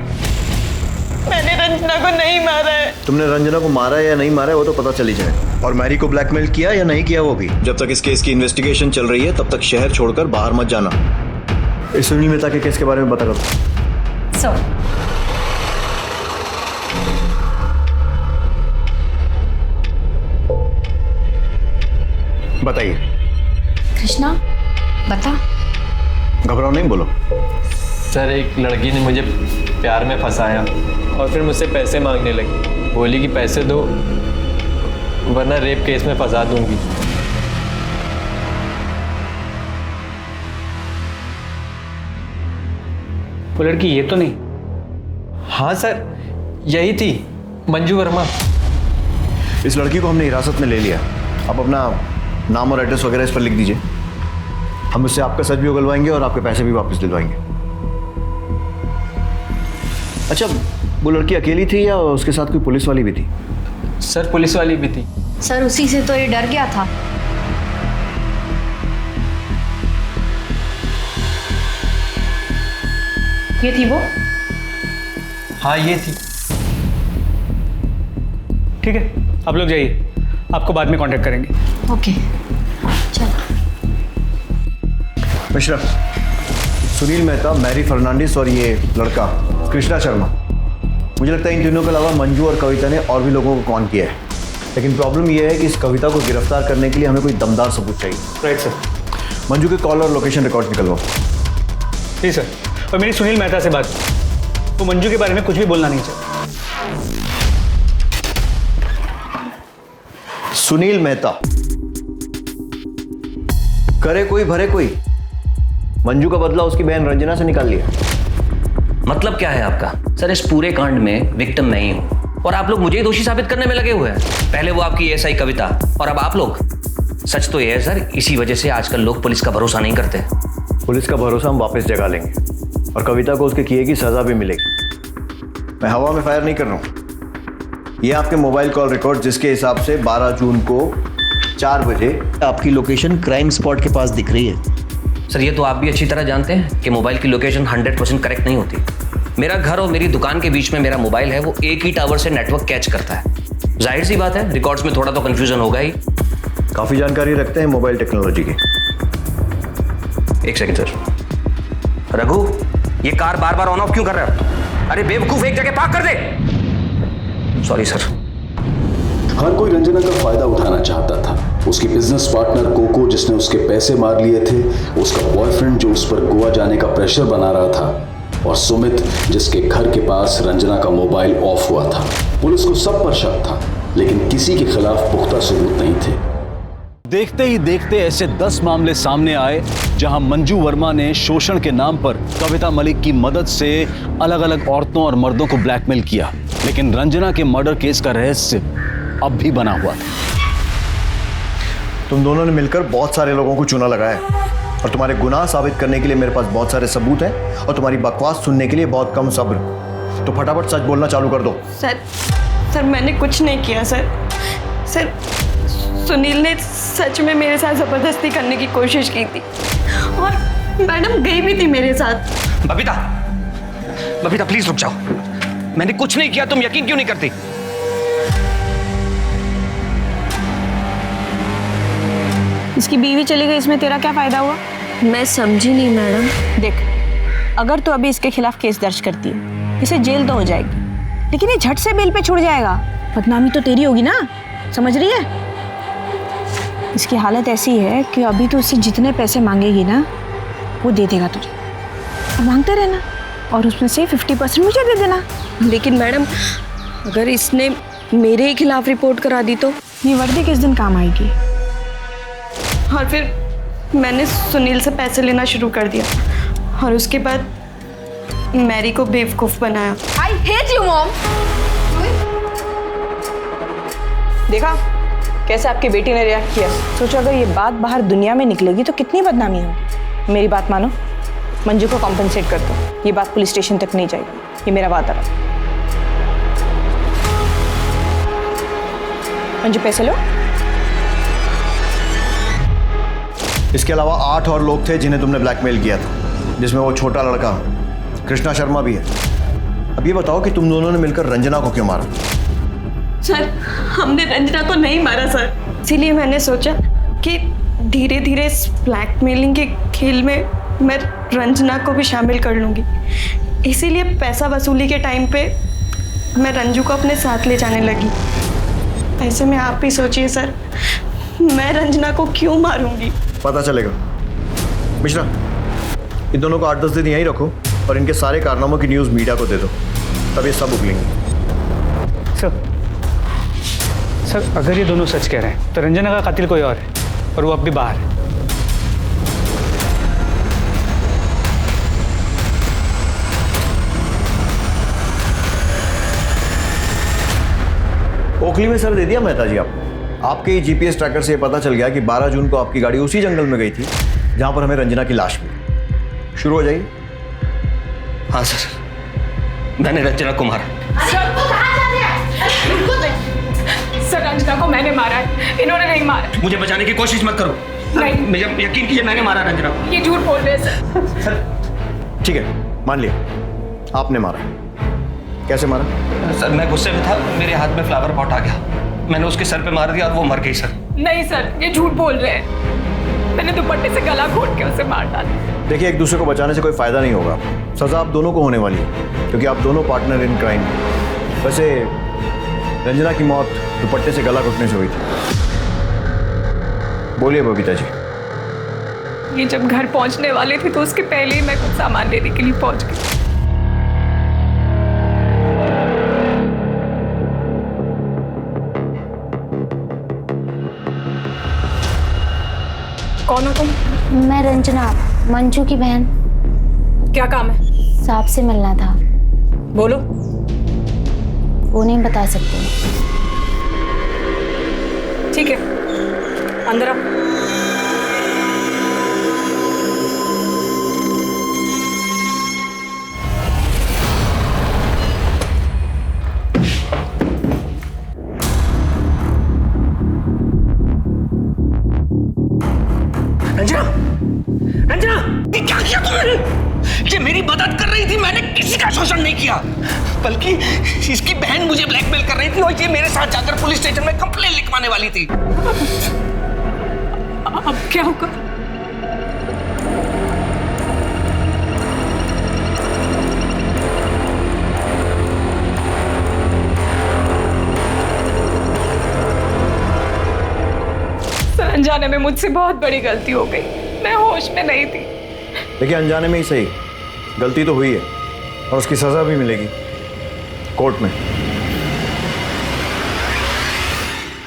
मैंने रंजना को नहीं मारा है। तुमने रंजना को मारा है या नहीं मारा है वो तो पता चल ही जाए। और मैरी को ब्लैकमेल किया या नहीं किया वो भी। जब तक इस केस की इन्वेस्टिगेशन चल रही है तब तक शहर छोड़कर बाहर मत जाना। इस सुनील मेहता के केस के बारे में पता करो। सर, बताइए। कृष्णा, बता। घबराओ नहीं, बोलो। सर, एक लड़की ने मुझे प्यार में फंसाया और फिर मुझसे पैसे मांगने लगी। बोली कि पैसे दो वरना रेप केस में फंसा दूंगी। वो लड़की ये तो नहीं? हाँ सर, यही थी, मंजू वर्मा। इस लड़की को हमने हिरासत में ले लिया। अब अपना नाम और एड्रेस वगैरह इस पर लिख दीजिए। हम इससे आपका सच भी उगलवाएंगे और आपके पैसे भी वापस दिलवाएंगे। अच्छा, वो लड़की अकेली थी या उसके साथ कोई पुलिस वाली भी थी? सर, पुलिस वाली भी थी। सर, उसी से तो ये डर गया था। ये थी वो? हाँ, ये थी। ठीक है, आप लोग जाइए, आपको बाद में कांटेक्ट करेंगे। ओके, चलो। मिश्रा, सुनील मेहता, मैरी फर्नांडिस और ये लड़का कृष्णा शर्मा, मुझे लगता है इन तीनों के अलावा मंजू और कविता ने और भी लोगों को कॉन किया है। लेकिन प्रॉब्लम यह है कि इस कविता को गिरफ्तार करने के लिए हमें कोई दमदार सबूत चाहिए। Right sir. मंजू के कॉल और लोकेशन रिकॉर्ड निकलवाओ। जी सर। और मेरी सुनील मेहता से बात, वो मंजू के बारे में कुछ भी बोलना नहीं चाहता। सुनील मेहता, करे कोई भरे कोई। मंजू का बदला उसकी बहन रंजना से निकाल लिया। मतलब क्या है आपका? सर, इस पूरे कांड में विक्टिम नहीं हूं और आप लोग मुझे ही दोषी साबित करने में लगे हुए हैं। पहले वो आपकी एसआई कविता और अब आप लोग। सच तो ये है सर, इसी वजह से आजकल लोग पुलिस का भरोसा नहीं करते। पुलिस का भरोसा हम वापस जगा लेंगे और कविता को उसके किए की सजा भी मिलेगी। मैं हवा में फायर नहीं कर रहा हूं। ये आपके मोबाइल कॉल रिकॉर्ड, जिसके हिसाब से 12 जून को 4 बजे आपकी लोकेशन क्राइम स्पॉट के पास दिख रही है। सर, ये तो आप भी अच्छी तरह जानते हैं कि मोबाइल की लोकेशन 100% करेक्ट नहीं होती। मेरा घर और मेरी दुकान के बीच में मेरा मोबाइल है, वो एक ही टावर से नेटवर्क कैच करता है। जाहिर सी बात है, रिकॉर्ड्स में थोड़ा तो कंफ्यूजन होगा ही। काफी जानकारी रखते हैं मोबाइल टेक्नोलॉजी की। एक सेकंड सर। रघु, ये कार बार बार ऑन ऑफ क्यों कर रहा है? अरे बेवकूफ, एक जगह पार्क कर दे। Sorry sir. हर कोई रंजना का फायदा उठाना चाहता था। उसकी बिजनेस पार्टनर कोको, जिसने उसके पैसे मार लिए थे, उसका बॉयफ्रेंड जो उस पर गोवा जाने का प्रेशर बना रहा था, और सुमित, जिसके घर के पास रंजना का मोबाइल ऑफ हुआ था। पुलिस को सब पर शक था, लेकिन किसी के खिलाफ पुख्ता सबूत नहीं थे। देखते ही देखते ऐसे 10 मामले सामने आए जहां मंजू वर्मा ने शोषण के नाम पर कविता मलिक की मदद से अलग अलग औरतों और मर्दों को ब्लैकमेल किया। लेकिन रंजना के मर्डर केस का रहस्य अब भी बना हुआ था। तुम दोनों ने मिलकर बहुत सारे लोगों को चूना लगाया और तुम्हारे गुनाह साबित करने के लिए मेरे पास बहुत सारे सबूत हैं और तुम्हारी बकवास सुनने के लिए बहुत कम सब्र। तो फटाफट सच बोलना चालू कर दो। सर मैंने कुछ नहीं किया सर सुनील ने सच में मेरे साथ ज़बरदस्ती करने की कोशिश की थी और मैडम गई भी थी मेरे साथ। बबीता प्लीज रुक जाओ। मैंने कुछ नहीं किया, तुम यकीन क्यों नहीं करती? इसकी बीवी चली गई, इसमें तेरा क्या फायदा हुआ? मैं समझी नहीं मैडम। देख, अगर तू अभी इसके खिलाफ केस दर्ज करती है, इसे जेल तो हो जाएगी, लेकिन ये झट से बेल पे छुड़ जाएगा। बदनामी तो तेरी होगी ना, समझ रही है? इसकी हालत ऐसी है कि अभी तो उससे जितने पैसे मांगेगी ना, वो दे देगा तुझे। और मांगते रहना और उसमें से 50% मुझे दे देना। लेकिन मैडम, अगर इसने मेरे ही खिलाफ रिपोर्ट करा दी तो? ये वर्दी किस दिन काम आएगी? और फिर मैंने सुनील से पैसे लेना शुरू कर दिया और उसके बाद मैरी को बेवकूफ़ बनाया। I hate you, Mom. देखा कैसे आपकी बेटी ने रिएक्ट किया? सोचो अगर ये बात बाहर दुनिया में निकलेगी तो कितनी बदनामी होगी। मेरी बात मानो, मंजू को कॉम्पनसेट कर दो। ये बात पुलिस स्टेशन तक नहीं जाएगी, ये मेरा वादा रहा। मंजू पैसे लो। इसके अलावा 8 और लोग थे जिन्हें तुमने ब्लैकमेल किया था, जिसमें वो छोटा लड़का कृष्णा शर्मा भी है। अब ये बताओ कि तुम दोनों ने मिलकर रंजना को क्यों मारा? सर हमने रंजना को नहीं मारा सर, इसीलिए मैंने सोचा कि धीरे धीरे इस ब्लैकमेलिंग के खेल में मैं रंजना को भी शामिल कर लूँगी। इसीलिए पैसा वसूली के टाइम पे मैं रंजू को अपने साथ ले जाने लगी। ऐसे में आप भी सोचिए सर, मैं रंजना को क्यों मारूंगी? पता चलेगा। मिश्रा, इन दोनों को 8-10 दिन यहीं रखो और इनके सारे कारनामों की न्यूज़ मीडिया को दे दो, तब ये सब उगलेंगे। सर अगर ये दोनों सच कह रहे हैं तो रंजना का कातिल कोई और है और वो अब भी बाहर है। ओखली में सर दे दिया मेहता जी आपको। आपके ही जीपीएस ट्रैकर से ये पता चल गया कि 12 जून को आपकी गाड़ी उसी जंगल में गई थी जहां पर हमें रंजना की लाश मिली। शुरू हो जाइए। हाँ सर, मैंने रंजना को मारा। सर रंजना को मैंने मारा है, इन्होंने नहीं मारा। मुझे बचाने की कोशिश मत करो। नहीं, मुझे यकीन कीजिए मैंने मारा रंजना को। ये झूठ बोल रहे हैं सर। ठीक है, मान लिया आपने मारा। कैसे मारा? सर मैं गुस्से में था, मेरे हाथ में फ्लावर पॉट आ गया, मैंने उसके सर पे मार दिया और वो मर गई सर। नहीं सर, ये झूठ बोल रहे हैं। मैंने दुपट्टे से गला घोट के उसे मार डाला। देखिए, एक दूसरे को बचाने से कोई फायदा नहीं होगा। सजा आप दोनों को होने वाली है क्योंकि आप दोनों पार्टनर इन क्राइम। वैसे रंजना की मौत दुपट्टे से गला घुटने से हुई थी। बोलिए बबीता जी। ये जब घर पहुंचने वाले थे तो उसके पहले ही मैं कुछ सामान लेने के लिए पहुंच गई। कौन हो तुम? मैं रंजना, मंजू की बहन। क्या काम है? सांप से मिलना था। बोलो। वो नहीं बता सकते। ठीक है, अंदर आओ। रंजना, रंजना, ये क्या किया तुमने? ये मेरी मदद कर रही थी, मैंने किसी का शोषण नहीं किया, बल्कि इसकी बहन मुझे ब्लैकमेल कर रही थी और ये मेरे साथ जाकर पुलिस स्टेशन में कंप्लेंट लिखवाने वाली थी। अब क्या होगा? अनजाने में मुझसे बहुत बड़ी गलती हो गई, मैं होश में नहीं थी। देखिए, अनजाने में ही सही, गलती तो हुई है और उसकी सजा भी मिलेगी कोर्ट में।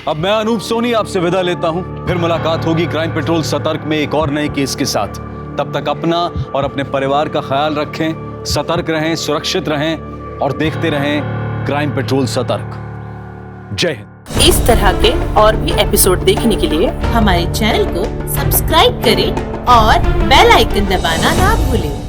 अब मैं अनूप सोनी आपसे विदा लेता हूं। फिर मुलाकात होगी क्राइम पेट्रोल सतर्क में एक और नए केस के साथ। तब तक अपना और अपने परिवार का ख्याल रखें, सतर्क रहें, सुरक्षित रहें और देखते रहें क्राइम पेट्रोल सतर्क। जय हिंद। इस तरह के और भी एपिसोड देखने के लिए हमारे चैनल को सब्सक्राइब करें और बेल आइकन दबाना ना भूलें।